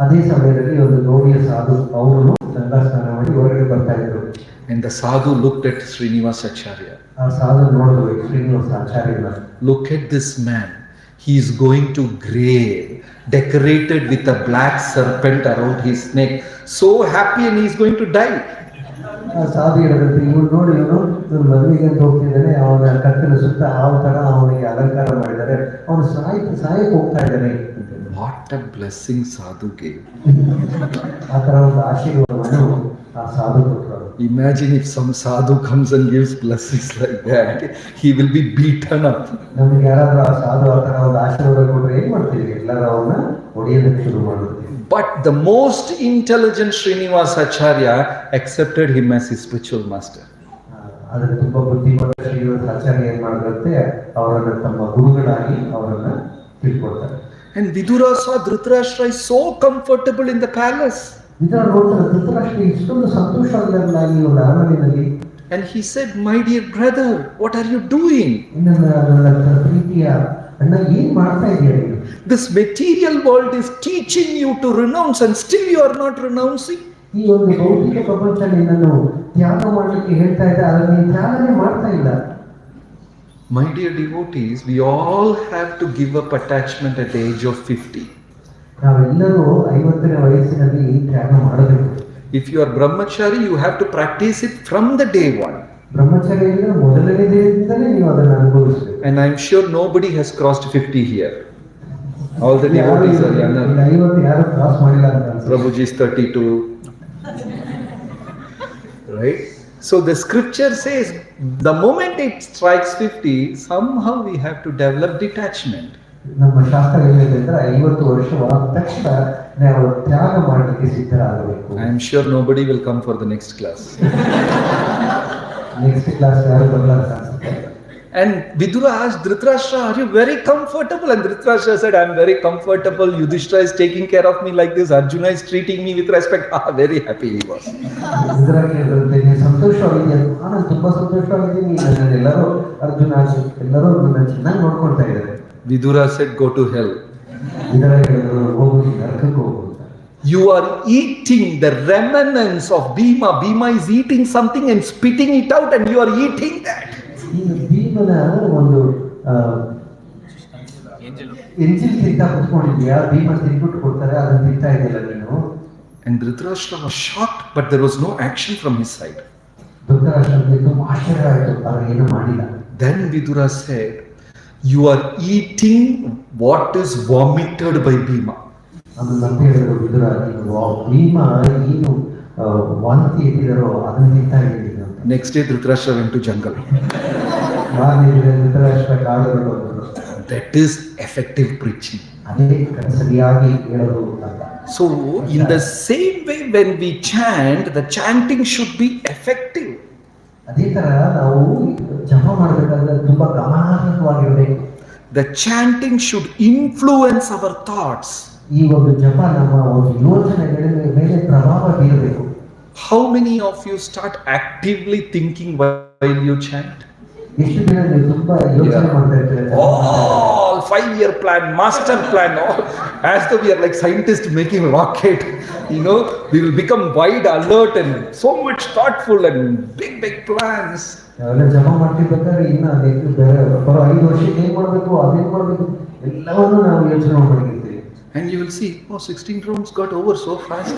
ಅದೇ ಸಮಯದಲ್ಲಿ ಒಂದು ನೋವಿಯ ಸಾಧು ಅವರು ಗಂಗಾ ಸ್ನಾನ ಮಾಡಿ ಹೊರಗಡೆ ಬರ್ತಾ ಇದ್ರು. And the sadhu looked at Srinivas Acharya. ಆ ಸಾಧು ನೋಡಿದ್ರು Srinivasa ಆಚಾರ್ಯನ. Look at this man. He is going to grave, decorated with a black serpent around his neck. So happy, and he is going to die. ಆ ಸಾಧು ಹೇಳಿದ್ರೆ, ಇವ್ರು ನೋಡಿ, ಇವನು ಮದುವೆಗೆ ಅಂತ ಹೋಗ್ತಿದ್ದಾನೆ, ಅವನ ಕತ್ತಿನ ಸುತ್ತ ಹಾವು ತರ ಅವನಿಗೆ ಅಲಂಕಾರ ಮಾಡಿದ್ದಾರೆ, ಅವನು ಸಾಯಕ್ಕೆ ಹೋಗ್ತಾ ಇದ್ದಾನೆ. What a blessing sadhu gave. ಆ ತರ ಒಂದು ಆಶೀರ್ವಾದವನ್ನು ಆ ಸಾಧು ಕೊಟ್ಟರು. Imagine if some sadhu comes and gives blessings like that, he will be beaten up. ನಮ್ಗೆ ಯಾರಾದ್ರೂ ಆ ಸಾಧು ಆ ತರ ಒಂದು ಆಶೀರ್ವಾದ ಕೊಟ್ಟರೆ ಏನ್ ಮಾಡ್ತೀವಿ? ಎಲ್ಲರೂ ಅವನ್ನ ಹೊಡೆಯೋದಕ್ಕೆ ಶುರು ಮಾಡ್ತೀವಿ. But the most intelligent Srinivas Acharya accepted him as his spiritual master. ಆದರೆ ತುಂಬಾ ಬುದ್ಧಿವಂತ ಶ್ರೀನಿವಾಸ ಆಚಾರ್ಯ ಏನ್ ಮಾಡಿದ್ರೆ, ಅವರನ್ನ ತಮ್ಮ ಗುರುಗಳಾಗಿ ಅವರನ್ನ ತಿಳ್ಕೊಳ್ತಾರೆ. And Vidura saw Dhritarashtra is so comfortable in the palace. ಇದರ ನೋಡಿದ್ರೆ ಧೃತರಾಷ್ಟ್ರ ಇಷ್ಟೊಂದು ಸಂತೋಷವಾಗಿರಲಾಗಿ ಒಂದು ಅರಮನೆಯಲ್ಲಿ. And he said, "My dear brother, what are you doing? ನನ್ನ ಪ್ರೀತಿಯ ಅಣ್ಣ, ಏನ್ ಮಾಡ್ತಾ ಇದೀಯ ನೀನು? This material world is teaching you to renounce and still you are not renouncing." ಈ ಒಂದು ಭೌತಿಕ ಪ್ರಪಂಚ ನಿನ್ನನ್ನು ತ್ಯಾಗ ಮಾಡಲಿಕ್ಕೆ ಹೇಳ್ತಾ ಇದೆ, ಆದರೆ ನೀನು ತ್ಯಾಗನೇ ಮಾಡ್ತಾ ಇಲ್ಲ. My dear devotees, we all have to give up attachment at the age of 50. ನಾವೆಲ್ಲರೂ 50ನೇ ವಯಸ್ಸಿನಲ್ಲಿ ತ್ಯಾಗ ಮಾಡಬೇಕು. If you are brahmachari, you have to practice it from the day one. ಬ್ರಹ್ಮಚರ್ಯ ಮೊದಲನೇ ದಿನದಿಂದಲೇ ನೀವು ಅದನ್ನು ಅನುಭವಿಸಬೇಕು. And I'm sure nobody has crossed 50 here. All the devotees are younger. 50 ಯಾರು ಕ್ರಾಸ್ ಮಾಡಿಲ್ಲ ಅಂತ ಅನ್ಸುತ್ತೆ. Prabhuji is 32. Right? So the scripture says, the moment it strikes 50, somehow we have to develop detachment. ನಮ್ಮ ಶಾಸ್ತ್ರ ಹೇಳಿದ್ರೆ 50 ವರ್ಷವಾದ ತಕ್ಷಣ ನಾವು ತ್ಯಾಗ ಮಾಡಲಿಕ್ಕೆ ಸಿದ್ಧರಾಗಬೇಕು. I am sure nobody will come for the next class. Next class ಯಾರು ಬರಲ್ಲ ಅನ್ಸುತ್ತೆ. And Vidura asked Dhritarashtra, are you very comfortable? And Dhritarashtra said, I am very comfortable. Yudhishthira is taking care of me like this. Arjuna is treating me with respect. Very happy he was. ಇದರ ಕೇಳಿದಂತೆ ನೀವು ಸಂತೋಷವಾಗಿದೆಯಾ? ನಾನು ತುಂಬಾ ಸಂತೋಷವಾಗಿದ್ದೀನಿ. ಎಲ್ಲರೂ ಅರ್ಜುನ ಎಲ್ಲರೂ ನನ್ನ ಚೆನ್ನಾಗಿ ನೋಡ್ಕೊಳ್ತಾ ಇದ್ದಾರೆ. Vidura said, go to hell. ಇದರ ಹೇಳಿದ್ರು ಹೋಗು, ನರಕಕ್ಕೆ ಹೋಗು. You are eating the remnants of Bhima. Bhima is eating something and spitting it out, and you are eating that. ಈ ಭೀಮನ ಒಂದು ಎಂಜಿಲ್ ತಿಂತ ಕುತ್ಕೊಂಡಿದ್ಯಾ? ಭೀಮ ತಿನ್ಬಿಟ್ಟು ಕೊಡ್ತಾರೆ, ಅದನ್ನ ತಿಂತಾ ಇದೆಯಲ್ಲ ನೀನು. And Dhritarashtra was shocked, but there was no action from his side. ಧೃತರಾಷ್ಟ್ರನಿಗೆ ತುಂಬಾ ಆಶ್ಚರ್ಯ ಆಯಿತು, ಅವರು ಏನು ಮಾಡಿಲ್ಲ. Then Vidura said, you are eating what is vomited by Bhima. ಅದು ನಂತ ಹೇಳಿದ್ರು ವಿದುರ, ನೀನು ಭೀಮ ಏನು ವಾಂತಿ ಎತ್ತಿದರೋ ಅದನ್ನ ತಿಂತಾ ಇದ್ದೀನಿ. Next day Dhritarashtra went to jungle. ಮಾರನೇ ಧೃತರಾಷ್ಟ್ರ ಕಾಡುಗಳು ಬಂದರು. That is effective preaching. ಅದೇ ಸರಿಯಾಗಿ ಹೇಳೋದು ಅಂತ. So in the same way, when we chant, the chanting should be effective. ಅದೇ ತರ ನಾವು ಜಪ ಮಾಡಬೇಕಾದ್ರೆ ತುಂಬಾ ಗಮನಾರ್ಹವಾಗಿರಬೇಕು. The chanting should influence our thoughts. ಈ ಒಂದು ಜಪ ನಮ್ಮ ಒಂದು ಯೋಚನೆಗಳ ಮೇಲೆ ಪ್ರಭಾವ ಬೀರಬೇಕು. How many of you start actively thinking while you chant? ಎಷ್ಟು ದಿನ ನೀವು ತುಂಬಾ ಯೋಚನೆ ಮಾಡ್ತಾ ಇರ್ತೀರ? All 5-year plan, master plan, all as though we are like scientists making rocket. You know, we will become wide alert and so much thoughtful and big plans. ನಾವೆಲ್ಲ ಜಪ ಮಾಡ್ತಿರ್ಬೇಕಾದ್ರೆ ಇನ್ನು ಅದಕ್ಕೆ ಬರೋ 5 ವರ್ಷಕ್ಕೆ ಏನ್ ಮಾಡ್ಬೇಕು, ಅದೇನ್ ಮಾಡ್ಬೇಕು, ಎಲ್ಲವನ್ನೂ ನಾವು ಯೋಚನೆ ಮಾಡಿರ್ತೀವಿ. And you will see, 16 rounds got over so fast.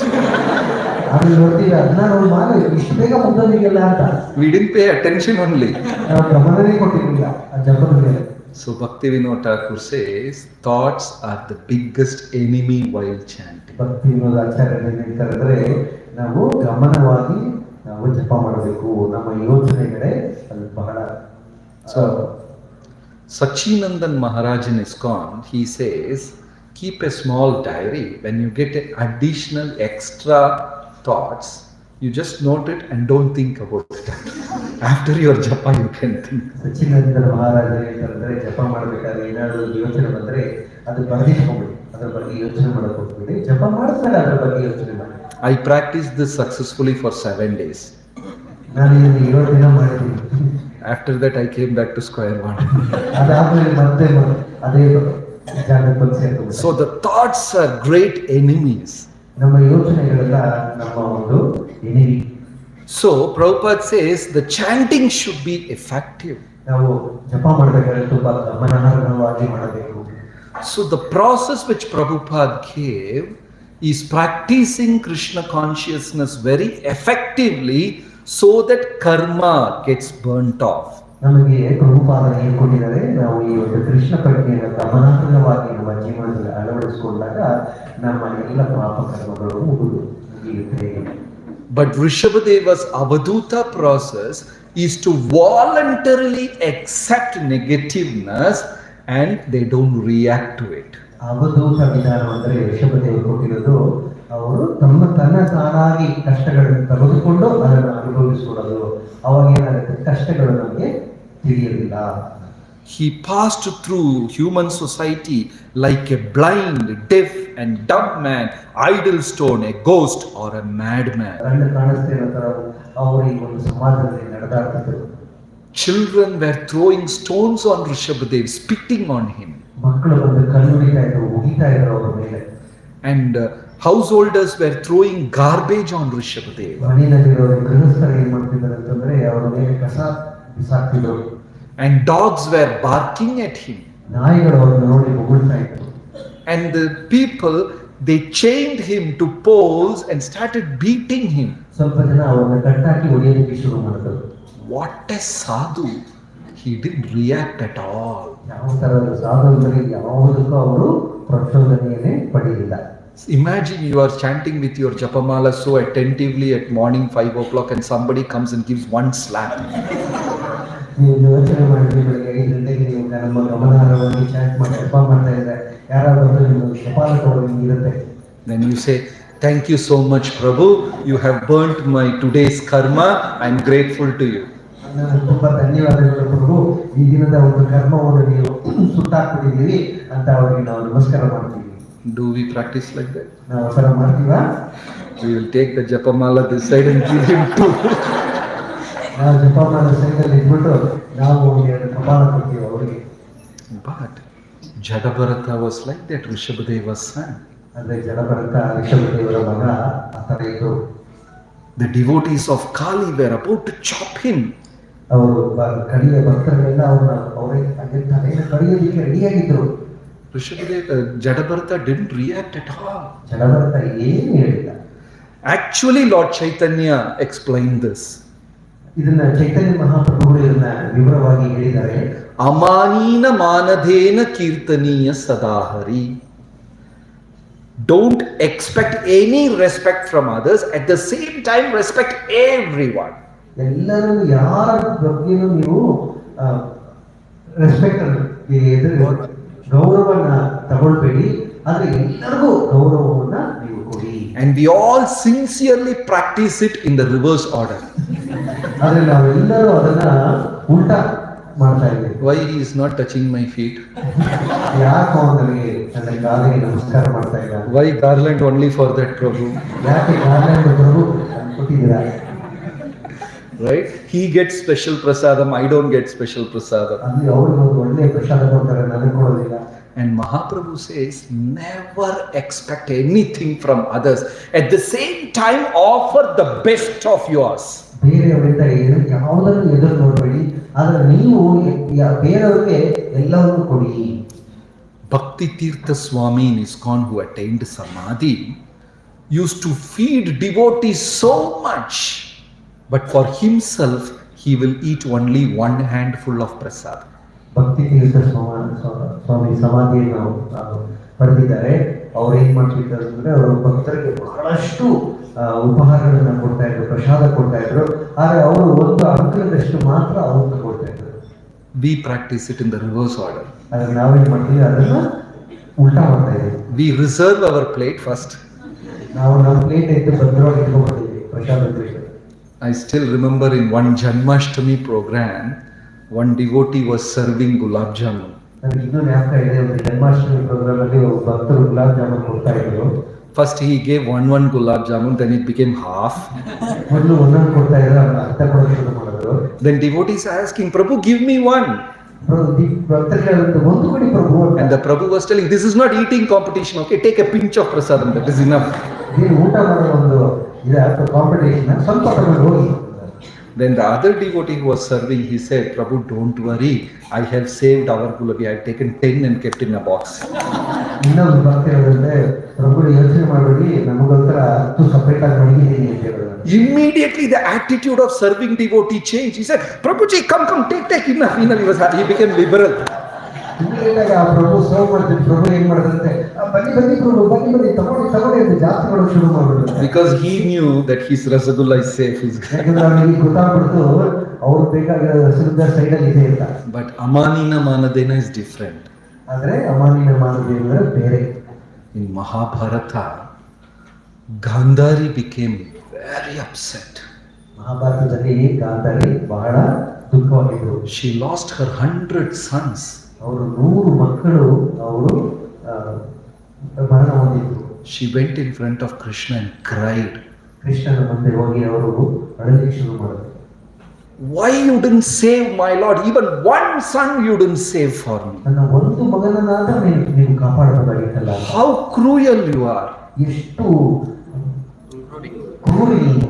ಆಮೇಲೆ ನೋಡ್ತೀವಿ, ಅದನ್ನ ನಾವು ಮಾಡಿ ಇಷ್ಟು ಬೇಗ ಮುಗ್ದೋದಿಗೆಲ್ಲ ಅಂತ. We didn't pay attention only. ನಾವು ಗಮನನೇ ಕೊಟ್ಟಿರಲಿಲ್ಲ ಆ ಜಪದ ಮೇಲೆ. So Bhakti Vinod Thakur says, thoughts are the biggest enemy while chanting. ಭಕ್ತಿ ವಿನೋದ ಆಚಾರ್ಯರು ಹೇಳ್ತಾರೆ, ನಾವು ಗಮನವಾಗಿ ನಾವು ಜಪ ಮಾಡಬೇಕು. ನಮ್ಮ ಯೋಚನೆಗಳೇ ಅದು ಬಹಳ. So Sachinandan Maharaj in Iskcon, he says, keep a small diary. When you get additional extra thoughts, you just note it and don't think about it. After your japa you can think. ಸಚ್ಚಿದಾನಂದ ಮಹಾರಾಜ ಹೇಳ್ತಾರೆ, ಜಪ ಮಾಡಬೇಕಾದ್ರೆ ಏನಾದರೂ ಯೋಚನೆ ಬಂದರೆ ಅದು ಬರೆದಿಟ್ಕೊಂಡ್ಬಿಡಿ, ಅದರ ಬಗ್ಗೆ ಯೋಚನೆ ಮಾಡಕ್ಕೆ ಹೋಗ್ಬಿಡಿ, ಜಪ ಮಾಡಿದ್ಮೇಲೆ ಅದರ ಬಗ್ಗೆ ಯೋಚನೆ ಮಾಡಿ. I practiced this successfully for 7 days. ನಾನು ಇದನ್ನು 7 ದಿನ ಮಾಡಿದ್ದೀನಿ. After that I came back to square one. ಅದಾದ್ಮೇಲೆ ಮತ್ತೆ ಅದೇ ಜಾಗಕ್ಕೆ ಬಂದು ಸೇರ್ಕೊಂಡು. So the thoughts are great enemies. ನಮ್ಮ ಯೋಚನೆಗಳೆಲ್ಲ ನಮ್ಮ ಒಂದು enemy. So Prabhupada says the chanting should be effective. ನಾವು ಜಪ ಮಾಡಬೇಕಾದ್ರೆ ತುಂಬಾ ಗಮನಾರ್ಹವಾಗಿ ಮಾಡಬೇಕು. So the process which Prabhupada gave is practicing Krishna consciousness very effectively so that karma gets burnt off. ನಮಗೆ ಪ್ರಭುಪಾದ ಹೇಳ್ಕೊಟ್ಟಿದ್ದಾರೆ, ನಾವು ಈ ಒಂದು ಕೃಷ್ಣ ಪ್ರಜ್ಞೆಯನ್ನು ಗಮನಾರ್ಹವಾಗಿ ನಮ್ಮ ಜೀವನದಲ್ಲಿ ಅಳವಡಿಸಿಕೊಂಡಾಗ ನಮ್ಮ ಎಲ್ಲ ಪಾಪ ಕರ್ಮಗಳು ಮುಗಿಯುತ್ತೆ. But Rishabhadeva's Avadhuta process is to voluntarily accept negativeness and they don't react to it. ಅವಧೂತ ವಿಧಾನ ಅಂದರೆ ಋಷಭದೇವರು ಕೊಟ್ಟಿರೋದು, ಅವರು ತನ್ನ ತಾನಾಗಿ ಕಷ್ಟಗಳನ್ನು ತೆಗೆದುಕೊಂಡು ಅದನ್ನು ಅನುಭವಿಸಿಕೊಳ್ಳೋದು. ಅವಾಗ ಏನಾಗುತ್ತೆ, ಕಷ್ಟಗಳು ನಮಗೆ ತಿಳಿಯಲಿಲ್ಲ. He passed through human society like a blind, deaf and dumb man, idle stone, a ghost or a madman. ಕಣ್ಣು ಕಾಣಿಸ್ತಾ ಇರೋ ತರ ಅವರು ಈ ಒಂದು ಸಮಾಜದಲ್ಲಿ ನಡೆದಾಡ್ತಿದ್ರು. Children were throwing stones on Rishabhadev, spitting on him. ಮಕ್ಕಳು ಬಂದು ಕಲ್ಲುಡಿತಾ ಇದ್ರು, ಉಗಿತಾ ಇದ್ರು ಅವರ ಮೇಲೆ. And householders were throwing garbage on Rishabhadev. ಮನೆಯಲ್ಲಿರೋ ಗೃಹಸ್ಥರು ಏನ್ ಮಾಡ್ತಿದ್ದಾರೆ ಅಂತಂದ್ರೆ ಅವರ ಮೇಲೆ ಕಸ ಬಿಸಾಕ್ತಿದ್ರು. And dogs were barking at him. ನಾಯಿಗಳು ಅವರನ್ನು ನೋಡಿ ಬೊಗಳ್ತಾ ಇತ್ತು. And the people, they chained him to poles and started beating him. ಸ್ವಲ್ಪ ಜನ ಅವರನ್ನು ಕಟ್ಟಾಕಿ ಹೊಡೆಯೋದಕ್ಕೆ ಶುರು ಮಾಡಿದ್ರು. What a sadhu! He didn't react at all. ಯಾವ ತರದ ಸಾಧುಗಳಿಗೆ ಯಾವುದಕ್ಕೂ ಅವರು ಪ್ರಚೋದನೆಯನ್ನೇ ಪಡೆಯಲಿಲ್ಲ. Imagine you are chanting with your japamala so attentively at morning 5 o'clock and somebody comes and gives one slap. ನೀವು ಯೋಚನೆ ಮಾಡಿದ್ರೆ ಬೆಳಗ್ಗೆ 5 ಗಂಟೆಗೆ ನೀವು ನಮ್ಮ ಗಮನಾರ್ಹವಾಗಿ ಚಾಟ್ ಮಾಡಿ ಜಪ ಮಾಡ್ತಾ ಇದ್ರೆ ಯಾರಾದ್ರೂ ನಿಮಗೆ ಶಪಾಲ ಕೊಡೋದು ಇರುತ್ತೆ. Then you say, thank you so much Prabhu, you have burnt my today's karma, I am grateful to you. ತುಂಬಾ ಧನ್ಯವಾದಗಳು ಪ್ರಭು, ಈ ದಿನದ ಒಂದು ಕರ್ಮವನ್ನು ನೀವು ಸುಟ್ಟಾಕ್ಬಿಟ್ಟಿದ್ದೀವಿ ಅಂತ ಅವರಿಗೆ ನಾವು ನಮಸ್ಕಾರ ಮಾಡ್ತೀವಿ. Do we practice like that? ನಾವು ಆ ಥರ ಮಾಡ್ತೀವಾ? We will take the Japamala this side and give him two. ನಾವು ಜಪಮಾನ ಸೈಡಲ್ಲಿ ಇಟ್ಬಿಟ್ಟು ನಾವು ಅವ್ರಿಗೆ ಕಪಾಲ ಕೊಡ್ತೀವಿ ಅವರಿಗೆ. But Jadabharata was like that, Rishabhadeva's son. ಅಂದ್ರೆ ಜಡಭರತ ಋಷಭದೇವರ ಮಗ ಆ ಥರ ಇದ್ರು. The devotees of Kali were about to chop him. ಅವರು ಕಡಿಯ ಭಕ್ತರೆಲ್ಲ ಅವರೇ ತಲೆಯನ್ನು ಕಡಿಯೋದಕ್ಕೆ ರೆಡಿಯಾಗಿದ್ರು. Jadabharata didn't react at all. Jadabharata ಏನು ಹೇಳಿಲ್ಲ. Actually, Lord Chaitanya explained this. ಇದನ್ನ ಚೈತನ್ಯ ಮಹಾಪ್ರಭುಗಳು ಇದನ್ನ ವಿವರವಾಗಿ ಹೇಳಿದ್ದಾರೆ. Amanina manadena kirtaniya sadahari. Don't expect any respect from others. At the same time, respect everyone. ಎಲ್ಲರೂ ಯಾರ ಬಗ್ಗೆನೂ ನೀವು ರೆಸ್ಪೆಕ್ಟ್ ಗೌರವನ ತಗೊಳ್ಬೇಡಿ, ಆದ್ರೆ ಎಲ್ಲರಿಗೂ ಗೌರವವನ್ನ ನೀವು ಕೊಡಿ. And we all sincerely practice it in the reverse order. ಆದ್ರೆ ನಾವೆಲ್ಲರೂ ಅದನ್ನ ಉಲ್ಟಾ ಮಾಡ್ತಾ ಇದ್ದೀವಿ. Why he is not touching my feet? ಯಾಕೆ ನನಗೆ ನನ್ನ ಕಾಲಿಗೆ ನಮಸ್ಕಾರ ಮಾಡ್ತಾ ಇಲ್ಲ? Why garland only for that Prabhu? ಯಾಕೆ ಕಾಲಿಗೆ ಪ್ರಭು ಕೊಟ್ಟಿದ್ದೀರಾ? Right? He gets special prasadam, I don't get special prasadam. ಅಲ್ಲಿ ಅವ್ರಿಗೆ ಒಂದು ಒಳ್ಳೆ ಪ್ರಸಾದ ಕೊಡ್ತಾರೆ, ನನಗೆ ಕೊಡೋದಿಲ್ಲ. And Mahaprabhu says, never expect anything from others. At the same time, offer the best of yours. ಬೇರೆಯವರಿಂದ ಯಾವುದನ್ನು ಎದುರು ನೋಡಬೇಡಿ, ಆದ್ರೆ ನೀವು ಬೇರೆಯವರಿಗೆ ಎಲ್ಲವನ್ನೂ ಕೊಡಿ. Bhakti Tirtha Swami in Iskcon, who attained Samadhi, used to feed devotees so much, but for himself, he will eat only one handful of prasad. ಭಕ್ತಿ ತೀರ್ಥ ಸ್ವಾಮಿ ಸಮಾಧಿಯನ್ನು ಪಡೆದಿದ್ದಾರೆ. ಅವ್ರು ಏನ್ ಮಾಡ್ತಿದ್ದಾರೆ ಅಂದ್ರೆ ಅವರು ಭಕ್ತರಿಗೆ ಬಹಳಷ್ಟು ಉಪಹಾರಗಳನ್ನ ಕೊಡ್ತಾ ಇದ್ರು, ಪ್ರಸಾದ ಕೊಡ್ತಾ ಇದ್ರು, ಆದ್ರೆ ಅವರು ಒಂದು ಅಂಕದಷ್ಟು ಮಾತ್ರ ಅವ್ರನ್ನ ಕೊಡ್ತಾ ಇದ್ರು. We practice it in the reverse order. ಆದ್ರೆ ನಾವೇನ್ ಮಾಡ್ತೀವಿ, ಅದನ್ನ ಉಲ್ಟಾ ಮಾಡ್ತಾ ಇದ್ದೀವಿ. We reserve our plate first. ನಾವು ನಮ್ಮ ಪ್ಲೇಟ್ ಎದ್ದು ಭದ್ರವಾಗಿ ಇಟ್ಕೊಂಡ್ಬಿಡ್ತೀವಿ ಪ್ರಸಾದ plate. I still remember in one Janmashtami program, one devotee was serving gulab jamun. ನನಗೆ ಇನ್ನೂ ಜ್ಞಾಪಕ ಇದೆ, ಒಂದು ಜನ್ಮಾಷ್ಟಮಿ ಪ್ರೋಗ್ರಾಮ್ ಅಲ್ಲಿ ಭಕ್ತರು ಗುಲಾಬ್ ಜಾಮೂನ್ ಕೊಡ್ತಾ ಇದ್ರು. First he gave one gulab jamun, then it became half. ಮೊದಲು ಒಂದೊಂದು ಕೊಡ್ತಾ ಇದ್ರು, ಅರ್ಥ ಕೊಡೋಕೆ ಶುರು ಮಾಡಿದ್ರು. Then devotees asking, Prabhu, give me one. ಭಕ್ತರಿಗೆ ಒಂದು ಕೊಡಿ ಪ್ರಭು. And the Prabhu was telling, this is not eating competition, okay? Take a pinch of prasadam, that is enough. ನೀನು ಊಟ ಮಾಡೋ ಒಂದು ಕಾಂಪಿಟೇಷನ್, ಸ್ವಲ್ಪ ತಗೊಂಡು ಹೋಗಿ. Then the other devotee who was serving, he said, Prabhu, don't worry, I have saved our gulabi. I have taken 10 and kept in a box. ಇನ್ನೊಂದು ಭಕ್ತಿ ಹೇಳಿದ್ರೆ, ಪ್ರಭು ಯೋಚನೆ ಮಾಡಬೇಡಿ, ನಮಗೋಸ್ಕರ 10 ಸಪರೇಟ್ ಆಗಿ ಮಡಗಿದ್ದೀನಿ ಅಂತ ಹೇಳಿದ್ರು. Immediately the attitude of serving devotee changed. He said, Prabhuji, come, take enough. He became liberal. ಆ ಪ್ರಭು ಸರ್ವ್ ಮಾಡ್ತಿದ್ರು. ಪ್ರಭು ಏನ್ ಮಾಡಿದಂತೆ, ಬನ್ನಿ ಪ್ರಭು, ಬನ್ನಿ ತಗೊಳ್ಳಿ ಅಂತ ಜಾಸ್ತಿ ಮಾಡೋಕೆ ಶುರು ಮಾಡ್ಬಿಟ್ರು. Because he knew that his rasgulla is safe. ಯಾಕಂದ್ರೆ ಅವನಿಗೆ ಗೊತ್ತಾಗ್ಬಿಡ್ತು ಅವ್ರು ಬೇಕಾಗಿರೋ ರಸಗುಲ್ಲ ಸೈಡಲ್ಲಿ ಇದೆ ಅಂತ. But amanina manadena is different. ಆದ್ರೆ ಅಮಾನಿನ ಮಾನದೇವರ ಬೇರೆ. In Mahabharata, Gandhari became very upset. ಮಹಾಭಾರತದಲ್ಲಿ ಗಾಂಧಾರಿ ಬಹಳ ದುಃಖವಾಗಿದ್ರು. She lost her 100 sons. ಅವರು 100 ಮಕ್ಕಳು ಅವರು ಮರಣ ಹೊಂದಿದ್ರು. She went in front of Krishna and cried. ಕೃಷ್ಣನ ಮುಂದೆ ಹೋಗಿ ಅವರು ಅಳಲಿಕ್ಕೆ ಶುರು ಮಾಡಿದ್ರು. Why you didn't save my Lord? Even one son you didn't save for me. ನನ್ನ ಒಂದು ಮಗನನ್ನಾದ್ರೂ ನೀವು ಕಾಪಾಡಬೇಕಾಗಿತ್ತಲ್ಲ. How cruel you are. ಎಷ್ಟು ಕ್ರೂರಿ ನೀನು.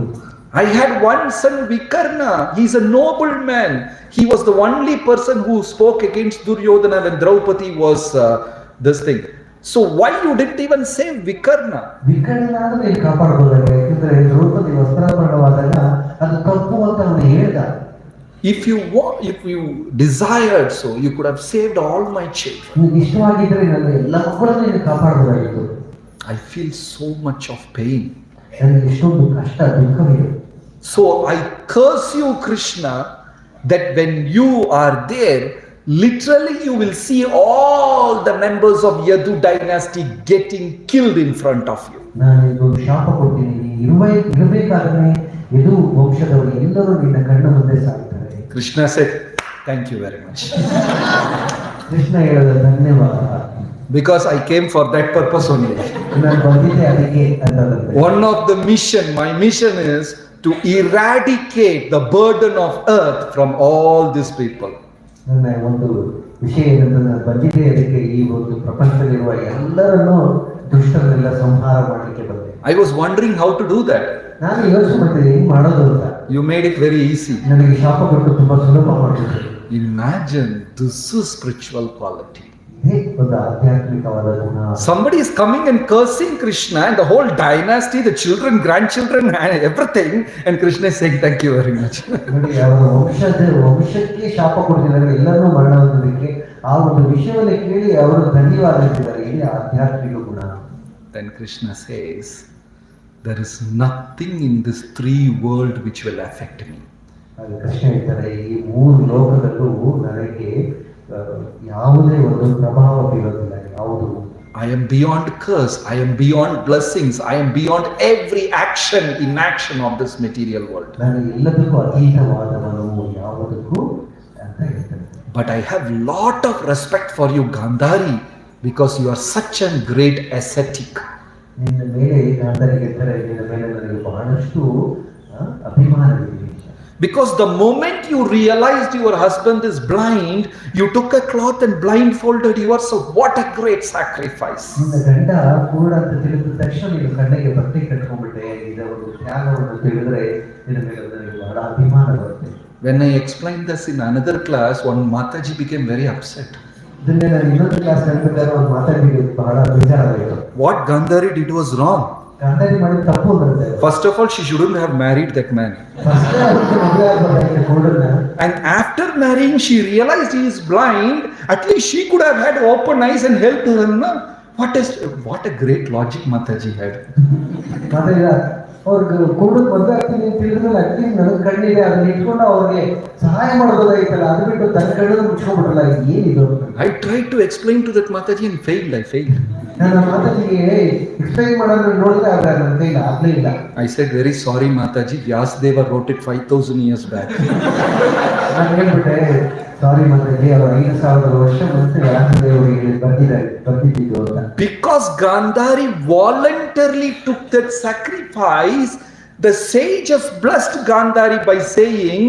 I had one son, Vikarna. He's a noble man. He was the only person who spoke against Duryodhana when Draupadi was this thing. So why you didn't even save Vikarna? ವಿಕರ್ಣನಾದ್ರೂ ನೀನು ಕಾಪಾಡಬಹುದಾಗ, ಯಾಕಂದ್ರೆ ದ್ರೌಪದಿ ವಸ್ತ್ರಾಪರಣವಾದಾಗ ಅದು ತಪ್ಪು ಅಂತ ಅವನು ಹೇಳ್ದ. If you desired so, you could have saved all my children. ನಿಮಗೆ ಇಷ್ಟವಾಗಿದ್ರೆ ನನ್ನ ಎಲ್ಲ ಮಕ್ಕಳನ್ನು ನೀನು ಕಾಪಾಡಬಹುದಾಗಿತ್ತು. I feel so much of pain. ನನಗೆ ಎಷ್ಟೊಂದು ಕಷ್ಟ, ದುಃಖವಿದೆ. So I curse you, Krishna, that when you are there, literally you will see all the members of Yadu dynasty getting killed in front of you. ನಾನು ಇದೊಂದು ಶಾಪ ಕೊಡ್ತೀನಿ, ನೀನು ಇರಬೇಕಾದ್ರೆ ಯದು ವಂಶದವರು ಎಲ್ಲರೂ ನಿನ್ನ ಕಣ್ಣ ಮುಂದೆ ಸಾಯ್ತಾರೆ. Krishna said, thank you very much. Krishna ಹೇಳಿದ ಧನ್ಯವಾದ, Because I came for that purpose only. ನಾನು ಬಂದಿದ್ದೆ ಅದಕ್ಕೆ ಅಂತಂದ್ರೆ. One of the my mission is to eradicate the burden of earth from all these people. ನನ್ನ ಒಂದು ವಿಷಯ ಏನಂದ್ರೆ ನಾನು ಬಂದಿದ್ದೆ ಅದಕ್ಕೆ ಈ ಒಂದು ಪ್ರಪಂಚದಲ್ಲಿರುವ ಎಲ್ಲರನ್ನು ದುಷ್ಟರನ್ನೆಲ್ಲ ಸಂಹಾರ ಮಾಡಲಿಕ್ಕೆ ಬಂದೆ. I was wondering how to do that. ನಾನು ಯೋಚನೆ ಮಾಡಿದೆ ಹೆಂಗ್ ಮಾಡೋದು ಅಂತ. You made it very easy. ನನಗೆ ಶಾಪ ಕೊಟ್ಟು ತುಂಬಾ ಸುಲಭ ಮಾಡಿದ್ರು. Imagine, this is spiritual quality. ಇದೇ ಒಂದು ಆಧ್ಯಾತ್ಮಿಕವಾದ ಗುಣ. Somebody is coming and cursing Krishna and the whole dynasty, the children, grandchildren and everything, and Krishna is saying thank you very much. ನೋಡಿ, ಅವರ ವಂಶಕ್ಕೆ ಶಾಪ ಕೊಡ್ತಿದ್ದಾರೆ, ಎಲ್ಲರನ್ನೂ ಮರಣ ಹೊಂದೋದಕ್ಕೆ. ಆ ಒಂದು ವಿಷಯವನ್ನು ಕೇಳಿ ಅವರು ಧನ್ಯವಾದ ಹೇಳ್ತಿದ್ದಾರೆ. ಇದೇ ಆಧ್ಯಾತ್ಮಿಕ ಗುಣ. Then Krishna says, there is nothing in this three world which will affect me. ಅದು ಕೃಷ್ಣ ಹೇಳ್ತಾರೆ, ಈ ಮೂರು ಲೋಕದಲ್ಲೂ ನನಗೆ ಯಾವುದೇ ಒಂದು ಪ್ರಭಾವ ಬೀರೋದಿಲ್ಲ. ಯಾವುದು I am beyond curse, I am beyond blessings, I am beyond every action, inaction of this material world. ನಾನು ಎಲ್ಲದಕ್ಕೂ ಅತೀತವಾದವನು, ಯಾವುದಕ್ಕೂ ಅಂತ ಹೇಳ್ತಾರೆ. But I have lot of respect for you, Gandhari, because you are such a great ascetic. ನಿನ್ನ ಮೇಲೆ ಗಾಂಧಾರಿ ಹೇಳ್ತಾರೆ, ನಿನ್ನ ಮೇಲೆ ನನಗೆ ಬಹಳಷ್ಟು ಅಭಿಮಾನವಿದೆ. Because the moment you realized your husband is blind, you took a cloth and blindfolded yourself. What a great sacrifice. ನಿನ್ನ ಗಂಡ ಕೂಡ ಅಂತ ತಿಳಿದ ತಕ್ಷಣ ನೀನು ಕಣ್ಣಿಗೆ ಬಟ್ಟೆ ಕಟ್ಕೊಂಡ್ಬಿಟ್ಟೆ. ಇದರ ಒಂದು ತ್ಯಾಗವನ್ನು ತಿಳಿದ್ರೆ ನಿನ್ನ ಮೇಲೆ ನನಗೆ ಬಹಳ ಅಭಿಮಾನ ಬರುತ್ತೆ. When I explained this in another class, one Mataji became very upset. ಇದನ್ನೇ ನಾನು ಇನ್ನೊಂದು ಕ್ಲಾಸ್ ಕಲಿಬೇಕಾದ್ರೆ ಒಂದು ಮಾತಾಡಿದ್ದು ಬಹಳ ವಿಚಾರವಾಯಿತು. What Gandhari did was wrong. Gandhari ಮಾಡಿದ ತಪ್ಪು ಅಂದ್ರೆ, First of all, she shouldn't have married that man. And after marrying, she realized he is blind. At least she could have had open eyes and helped him. No? What a great logic Mataji had. ಅವ್ರಿಗೆ ಕುರುಡಕ್ಕೆ ಮದುವೆ ಆಗ್ತೀನಿ ಅಂತ ತಿಳಿದ್ಮೇಲೆ at least ನನಗೆ ಕಣ್ಣಿದೆ, ಅದನ್ನ ಇಟ್ಕೊಂಡು ಅವ್ರಿಗೆ ಸಹಾಯ ಮಾಡೋದಾಯ್ತಲ್ಲ, ಅದು ಬಿಟ್ಟು ತನ್ನ ಕಣ್ಣನ್ನು ಮುಚ್ಕೊಂಡ್ಬಿಡಲ್ಲ. ಏನಿದು? I tried to explain to that Mataji and failed. I failed. ನಾನು ಮಾತಾಜಿಗೆ ಎಕ್ಸ್ಪ್ಲೈನ್ ಮಾಡೋದನ್ನ ನೋಡಿದ್ರೆ ಆದ್ರೆ ನನ್ನ ಕೈಲಿ ಆಗ್ಲೇ ಇಲ್ಲ. I said, very sorry Mataji, Vyasadeva wrote it 5,000 years back. ನಾನು ಹೇಳ್ಬಿಟ್ಟೆ, ಸಾರಿ ಮಾತಾಜಿ, ಅವರು 5,000 ವರ್ಷ ಮುಂಚೆ ವ್ಯಾಸದೇವರಿಗೆ ಬರ್ದಿದ್ದು ಅಂತ. Because Gandhari voluntarily took that sacrifice, the sages blessed Gandhari by saying,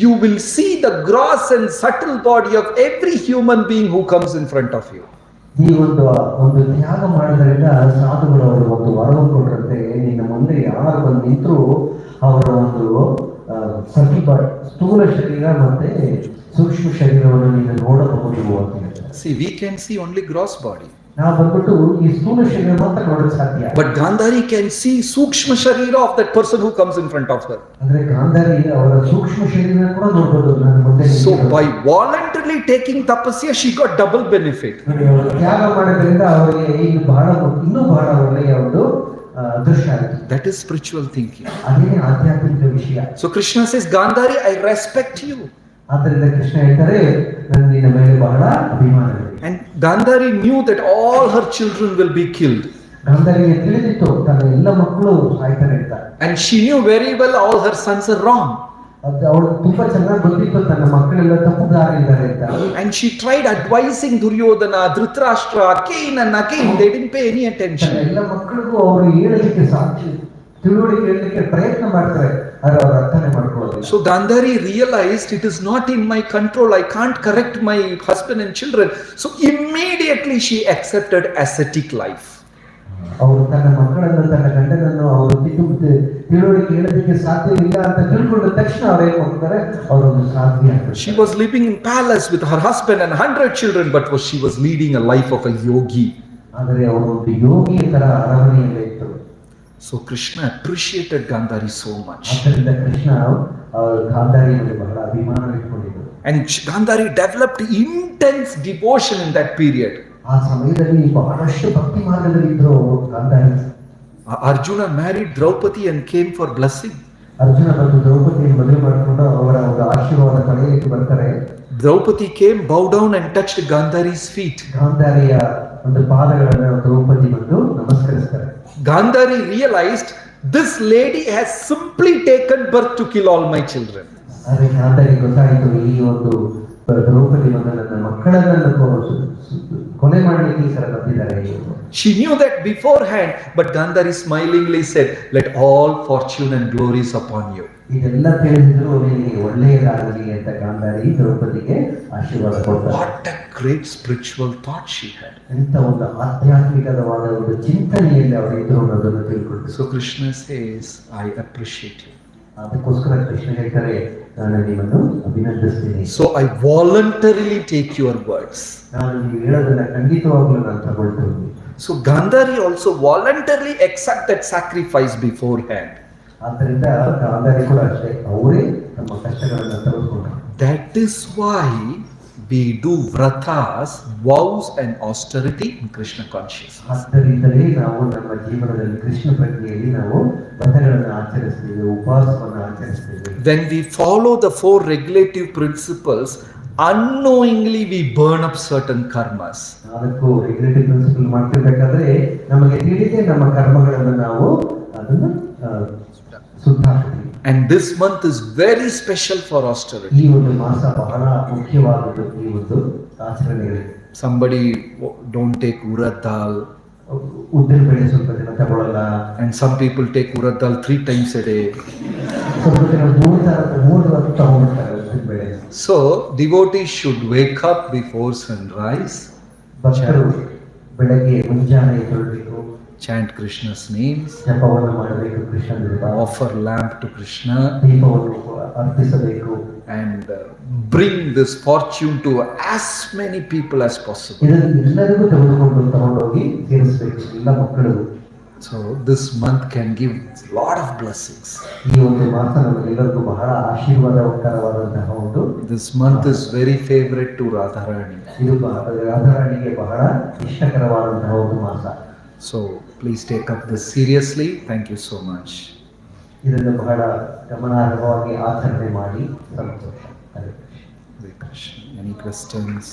you will see the gross and subtle body of every human being who comes in front of you. ಈ ಒಂದು ತ್ಯಾಗ ಮಾಡೋದ್ರಿಂದ ಸಾಧುಗಳು ಅವರು ಒಂದು ವರವನ್ನು ಕೊಟ್ಟರಂತೆ, ನಿನ್ನ ಮುಂದೆ ಯಾರು ಬಂದು ನಿಂತರೂ ಅವರ ಒಂದು ಸ್ಥೂಲ ಶರೀರ ಮತ್ತೆ ಸೂಕ್ಷ್ಮ ಶರೀರವನ್ನು ನೀನು ನೋಡಬಹುದು ಅಂತ ಹೇಳ್ತಾರೆ. See, we can see only gross body. ನಾವು ಬಂದ್ಬಿಟ್ಟು ಈ ಸ್ಥೂಲ ಶರೀರ ಮಾತ್ರ ನೋಡೋದು ಸಾಧ್ಯ. But Gandhari can see Sukshma Sharira of that person who comes in front of her. ಅಂದ್ರೆ ಗಾಂಧಾರಿ ಅವರ ಸೂಕ್ಷ್ಮ ಶರೀರ ಕೂಡ ನೋಡಬಹುದು ನನ್ನ ಮುಂದೆ. So by voluntarily taking tapasya, she got double benefit. ತ್ಯಾಗ ಮಾಡೋದ್ರಿಂದ ಅವರಿಗೆ ಇನ್ನೂ ಬಹಳ ಒಳ್ಳೆಯ ಒಂದು ಅದೃಷ್ಟ ಆಯಿತು. That is spiritual thinking. ಅದೇ ಆಧ್ಯಾತ್ಮಿಕ ವಿಷಯ. So Krishna says, Gandhari, I respect you. ಆದ್ದರಿಂದ ಕೃಷ್ಣ ಹೇಳ್ತಾರೆ, ನನ್ನ ನಿನ್ನ ಮೇಲೆ ಬಹಳ ಅಭಿಮಾನವಿದೆ. And Gandhari knew that all her children will be killed. ಗಾಂಧಾರಿಗೆ ತಿಳಿದಿತ್ತು ತನ್ನ ಎಲ್ಲ ಮಕ್ಕಳು ಸಾಯ್ತಾರೆ ಅಂತ. And she knew very well all her sons are wrong. ಅದು ಅವಳು ತುಂಬಾ ಚೆನ್ನಾಗಿ ಗೊತ್ತಿತ್ತು ತನ್ನ ಮಕ್ಕಳೆಲ್ಲ ತಪ್ಪುದಾರಿದ್ದಾರೆ ಅಂತ. And she tried advising Duryodhana, Dhritarashtra, again and again. They didn't pay any attention. ಎಲ್ಲ ಮಕ್ಕಳಿಗೂ ಅವರು ಹೇಳಲಿಕ್ಕೆ ಸಾಕ್ಷಿ ತಿಳುವಳಿಕೆ ಹೇಳಲಿಕ್ಕೆ ಪ್ರಯತ್ನ ಮಾಡ್ತಾರೆ, ಆದರೆ ಅವರು ಅರ್ಥನೇ ಮಾಡ್ಕೊಳ್ಳೋದಿಲ್ಲ. So Gandhari realized it is not in my control. I can't correct my husband and children. So immediately she accepted ascetic life. ಅವರು ತನ್ನ ಮಕ್ಕಳನ್ನು ತನ್ನ ಗಂಡನನ್ನು ಅವರು ತಿಳುವಳಿಕೆ ಹೇಳೋದಕ್ಕೆ ಸಾಧ್ಯವಿಲ್ಲ ಅಂತ ತಿಳ್ಕೊಂಡ ತಕ್ಷಣ ಅವ್ರು ಏನ್ ಮಾಡ್ತಾರೆ, ಅವರೊಂದು ಸಾಧ್ಯ. She was living in palace with her husband and 100 children, but she was leading a life of a yogi. ಆದರೆ ಅವರು ಒಂದು ಯೋಗಿಯ ತರ ಅರಮನೆಯಲ್ಲೇ ಇತ್ತು. So Krishna appreciated Gandhari so much. ಆದ್ದರಿಂದ ಕೃಷ್ಣ ಗಾಂಧಾರಿ ಮೇಲೆ ಬಹಳ ಅಭಿಮಾನ ಇಟ್ಕೊಂಡಿದ್ರು. And Gandhari developed intense devotion in that period. ಆ ಸಮಯದಲ್ಲಿ ಬಹಳಷ್ಟು ಭಕ್ತಿ ಮಾರ್ಗದಲ್ಲಿ ಇದ್ರು Gandhari. Arjuna married Draupadi and came for blessing. Arjuna ಬಂದು ದ್ರೌಪದಿಯನ್ನು ಮದುವೆ ಮಾಡಿಕೊಂಡು ಅವರ ಒಂದು ಆಶೀರ್ವಾದ ಪಡೆಯಲಿಕ್ಕೆ ಬರ್ತಾರೆ. Draupadi came, bowed down and touched Gandhari's feet. ಗಾಂಧಾರಿಯ ಒಂದು ಪಾದಗಳನ್ನು ದ್ರೌಪದಿ ಬಂದು ನಮಸ್ಕರಿಸ್ತಾರೆ. Gandhari realized this lady has simply taken birth to kill all my children. ಆದರೆ ಗಾಂಧಾರಿಗೆ ಗೊತ್ತಾಯಿತು ಈ ಒಂದು ದ್ರೌಪದಿ ಬಂದ ನನ್ನ ಮಕ್ಕಳನ್ನು ಕೊಲೆ ಮಾಡಲಿಕ್ಕೆ ಈ ಥರ ಬಂದಿದ್ದಾರೆ. She knew that beforehand, but Gandhari smilingly said, "Let all fortune and glories upon you." ಇದೆಲ್ಲ ತಿಳಿದಿದ್ರು ನಿನಗೆ ಒಳ್ಳೆಯದಾಗಲಿ ಅಂತ ಗಾಂಧಾರಿ ದ್ರೌಪದಿಗೆ ಆಶೀರ್ವಾದ ಕೊಡ್ತಾರೆ. What a great spiritual thought she had. ಎಂತ ಒಂದು ಆಧ್ಯಾತ್ಮಿಕವಾದ ಒಂದು ಚಿಂತನೆಯಲ್ಲಿ ಅವರಿದ್ರು ಅನ್ನೋದನ್ನು ತಿಳ್ಕೊಂಡು. So Krishna says, "I appreciate you." ಅದಕ್ಕೋಸ್ಕರ ಕೃಷ್ಣ ಹೇಳ್ತಾರೆ, ನಾನು ನಿಮ್ಮನ್ನು ಅಭಿನಂದಿಸ್ತೀನಿ. So I voluntarily take your words. ನಾನು ನೀವು ಹೇಳೋದನ್ನ ಖಂಡಿತವಾಗ್ಲೂ ನಾನು ತಗೊಳ್ತೀನಿ. So Gandhari also voluntarily accept that sacrifice beforehand. ಆದ್ದರಿಂದ ಗಾಂಧಾರಿ ಕೂಡ ಅಷ್ಟೇ, ಅವರೇ ತಮ್ಮ ಕಷ್ಟಗಳನ್ನು ತಗೊಂಡ್ಕೊಂಡ್ರು. That is why we do vratas, vows and austerity in Krishna consciousness. ಆದ್ದರಿಂದಲೇ ನಾವು ನಮ್ಮ ಜೀವನದಲ್ಲಿ ಕೃಷ್ಣ ಪ್ರಜ್ಞೆಯಲ್ಲಿ ನಾವು ವ್ರತಗಳನ್ನು ಆಚರಿಸ್ತೇವೆ, ಉಪವಾಸವನ್ನು ಆಚರಿಸ್ತೇವೆ. When we follow the 4 regulative principles, unknowingly we burn up certain karmas. ಅದಕ್ಕೂ ರೆಗ್ಯುಲೇಟಿವ್ ಪ್ರಿನ್ಸಿಪಲ್ ಮಾಡ್ತಿರ್ಬೇಕಾದ್ರೆ ನಮಗೆ ತಿಳಿದೇ ನಮ್ಮ ಕರ್ಮಗಳನ್ನು ನಾವು ಅದನ್ನು ಸುಧಾರಿಸ್ತೀವಿ. And this month is very special for austerity. ಈ ಒಂದು ಮಾಸ ಬಹಳ ಮುಖ್ಯವಾದದ್ದು ಈ ಒಂದು ಆಚರಣೆಗಳಿಗೆ. Somebody don't take urad dal. ಉದ್ದಿನ ಬೇಳೆ ಸ್ವಲ್ಪ ದಿನ ತಗೊಳ್ಳಲ್ಲ. And some people take urad dal 3 times a day. ಸ್ವಲ್ಪ ದಿನ 3 ಹೊತ್ತು ತಗೊಂಡ್ಬಿಡ್ತಾರೆ ಉದ್ದಿನ ಬೇಳೆ. So devotees should wake up before sunrise. ಭಕ್ತರು ಬೆಳಗ್ಗೆ ಮುಂಜಾನೆ ಎದ್ದೇಳಬೇಕು, chant Krishna's names, ಜಪವನ್ನು ಮಾಡಬೇಕು, ಕೃಷ್ಣನ ಜಪ, offer lamp to Krishna, ದೀಪವನ್ನು ಅರ್ಪಿಸಬೇಕು, and bring this fortune to as many people as possible. ಇದನ್ನು ಎಲ್ಲರಿಗೂ ತಗೊಂಡೋಗಿ ಸೇರಿಸಬೇಕು, ಎಲ್ಲ ಮಕ್ಕಳಿಗೂ. So this month can give lot of blessings. ಈ ಒಂದು ಮಾಸ ನಮಗೆಲ್ಲರಿಗೂ ಬಹಳ ಆಶೀರ್ವಾದಕರವಾದಂತಹ ಒಂದು. This month is very favorite to Radharani. ಇದು ರಾಧಾರಾಣಿಗೆ ಬಹಳ ಇಷ್ಟಕರವಾದಂತಹ ಒಂದು ಮಾಸ. So please take up this seriously. Thank you so much. ಇದನ್ನು ಬಹಳ ಗಮನಾರ್ಹವಾಗಿ ಆಚರಣೆ ಮಾಡಿ ಸಂತೋಷ. ಹರೇ Krishna. Any questions?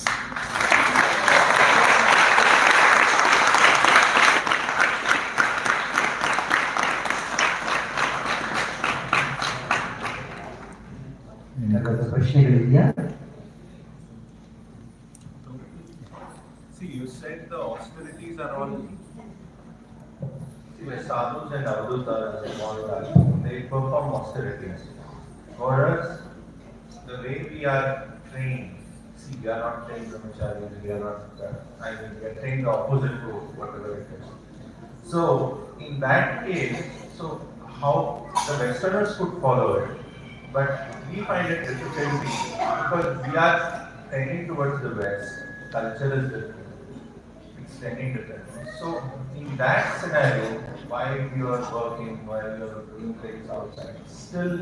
ಪ್ರಶ್ನೆಗಳಿದೆಯಾ? See, you said the austerities are all. See, the sadhus and avdutas and all that, they perform austerities. For us, the way we are trained, see, we are not trained brahmacharis, we are not, we are trained the opposite to whatever it is. So, in that case, so how the Westerners could follow it, but we find it difficult because we are tending towards the West. Culture is different. It's tending different. So in that scenario, while you are working, while you are doing things outside, still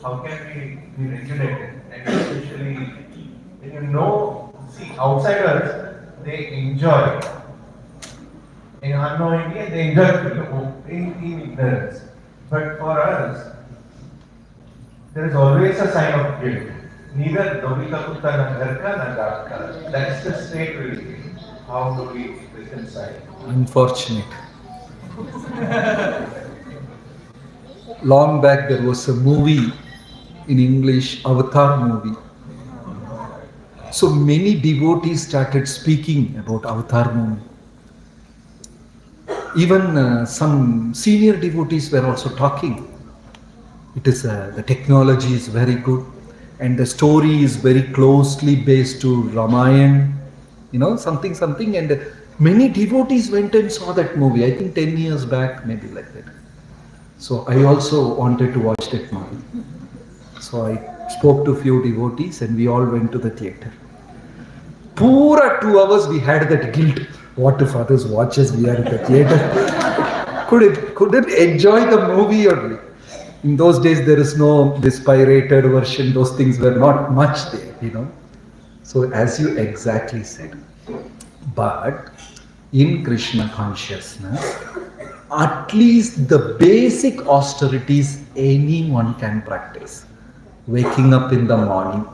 how can we be regulated? And especially when you know, see, outsiders, they enjoy. In unknowingly, they enjoy in ignorance. But for us, there is always a sign of guilt. Neither Dobika Kutta na Gharka na Gharka. That's the state we live in. How do we reconcile? Unfortunate. Long back there was a movie in English, Avatar movie. So many devotees started speaking about Avatar movie. Even some senior devotees were also talking. It is the technology is very good and the story is very closely based to Ramayana, something, and many devotees went and saw that movie. I think 10 years back, maybe like that. So I also wanted to watch that movie. So I spoke to few devotees and we all went to the theater. Pura 2 hours we had that guilt. What if others watch us? We are in the theater. couldn't enjoy the movie only. In those days, there is no this pirated version. Those things were not much there, So as you exactly said, but in Krishna consciousness, at least the basic austerities anyone can practice. Waking up in the morning,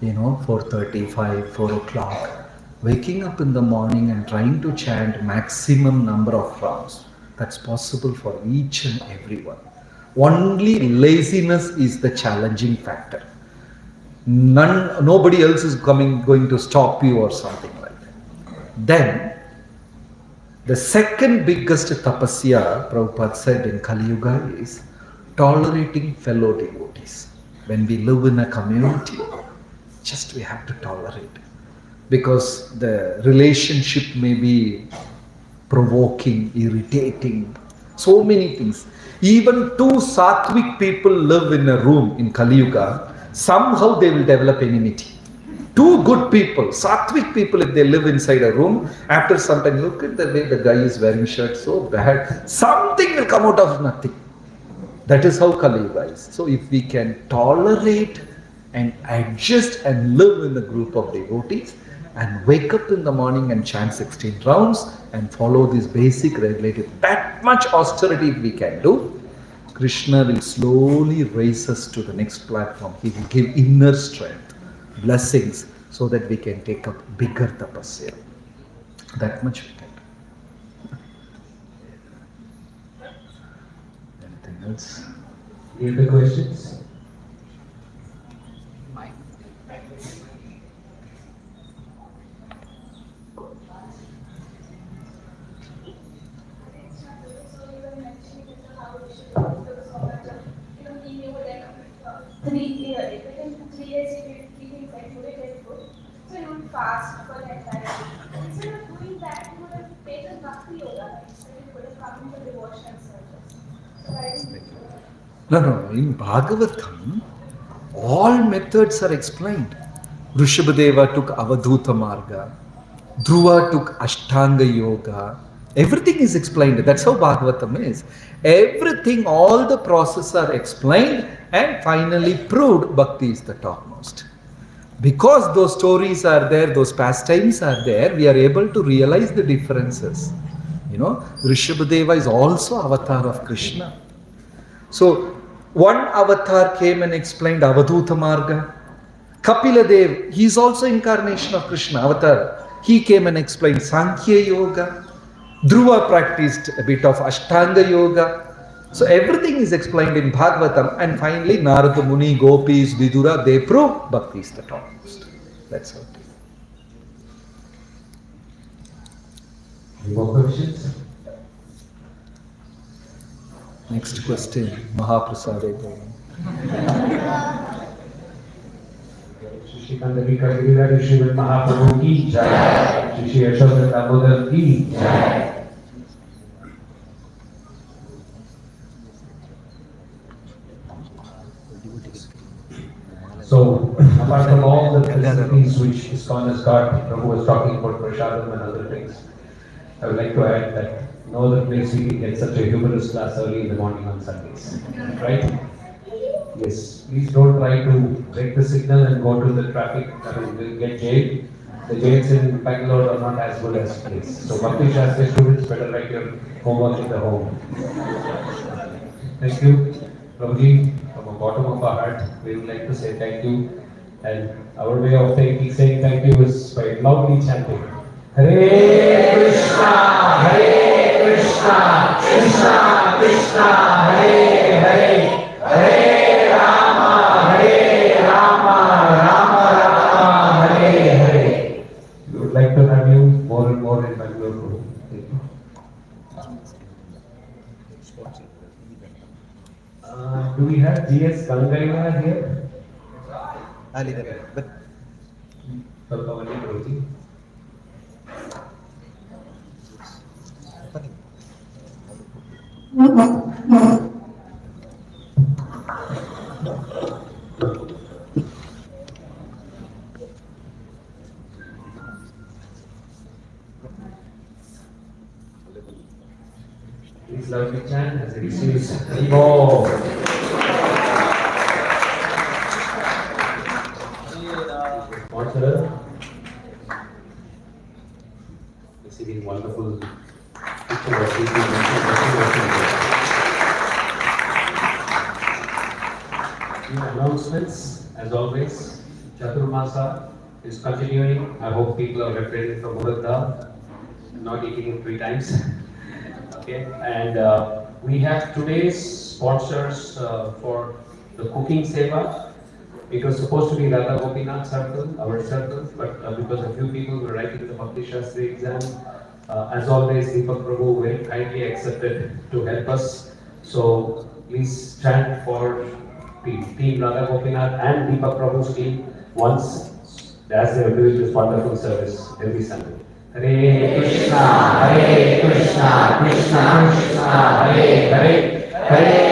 4:35, 4 o'clock. Waking up in the morning and trying to chant maximum number of rounds. That's possible for each and everyone. Only laziness is the challenging factor. Nobody else is going to stop you or something like that. Then, the second biggest tapasya, Prabhupada said in Kali Yuga, is tolerating fellow devotees. When we live in a community, just we have to tolerate. Because the relationship may be provoking, irritating, so many things. Even two sattvic people live in a room in Kali Yuga, somehow they will develop enmity. Two good people, sattvic people, if they live inside a room, after some time, look at the way the guy is wearing shirt, so bad. Something will come out of nothing. That is how Kali Yuga is. So if we can tolerate and adjust and live in a group of devotees and wake up in the morning and chant 16 rounds and follow this basic regulative, that much austerity we can do, Krishna will slowly raise us to the next platform. He will give inner strength, blessings, so that we can take up bigger tapasya. That much we can do. Anything else? Any other questions? Within 3 days, if you eat like very good, so you would fast for the entire day. Instead of doing that, you would have taken bhakti yoga, so you would have come into devotional service. So that is No. In Bhagavatam, all methods are explained. Rishabhadeva took Avadhuta Marga, Dhruva took Ashtanga Yoga. Everything is explained. That's how Bhagavatam is. Everything, all the processes are explained and finally proved Bhakti is the topmost. Because those stories are there, those pastimes are there, we are able to realize the differences. You know, Rishabhadeva is also avatar of Krishna. So, one avatar came and explained Avadhuta Marga. Kapila Dev, he is also incarnation of Krishna, avatar. He came and explained Sankhya Yoga. Dhruva practiced a bit of Ashtanga Yoga. So everything is explained in Bhagavatam, and finally Narada Muni, Gopis, Vidura, they prove Bhakti is the topmost. That's how it is. Any more questions? Next question, Mahaprasade. Shri Kandari Kavirari Shri Mahaprabhu ki jai. Shri Yashoda Damodar ki jai. So, apart from all the facilities which Iskcon has got, Prabhu was talking about Prashadam and other things, I would like to add that no other place we can get such a humorous class early in the morning on Sundays. Right? Yes. Please don't try to break the signal and go to the traffic. I mean, you'll get jailed. The jails in Bangalore are not as good as this. So, Bhakti Shastra students better write your homework in the home. Thank you, Prabhuji. From the bottom of our heart, we would like to say thank you. And our way of saying thank you is by loudly chanting Hare Krishna, Krishna Krishna, Hare Hare, Hare Rama, Rama Rama, Hare Hare. We would like to have you more and more in Bangalore. Thank you. Do we have GS Gangaiva here? Pavani Prabhuji. Please loudly chant as it receives Haribo. Sponsor receiving wonderful picture of people. Announcements, as always, Chaturmasa is continuing. I hope people are refraining from Urad dal, not eating it 3 times. Okay, and We have today's sponsors for the cooking seva. It was supposed to be Radha Gopinath circle, our circle, but because a few people were writing the Bhakti Shastri exam, as always, Deepak Prabhu very kindly accepted to help us. So please stand for team Radha Gopinath and Deepak Prabhu's team once as they are doing this wonderful service every Sunday. Hare Krishna, Krishna Krishna, Hare Hare, Hare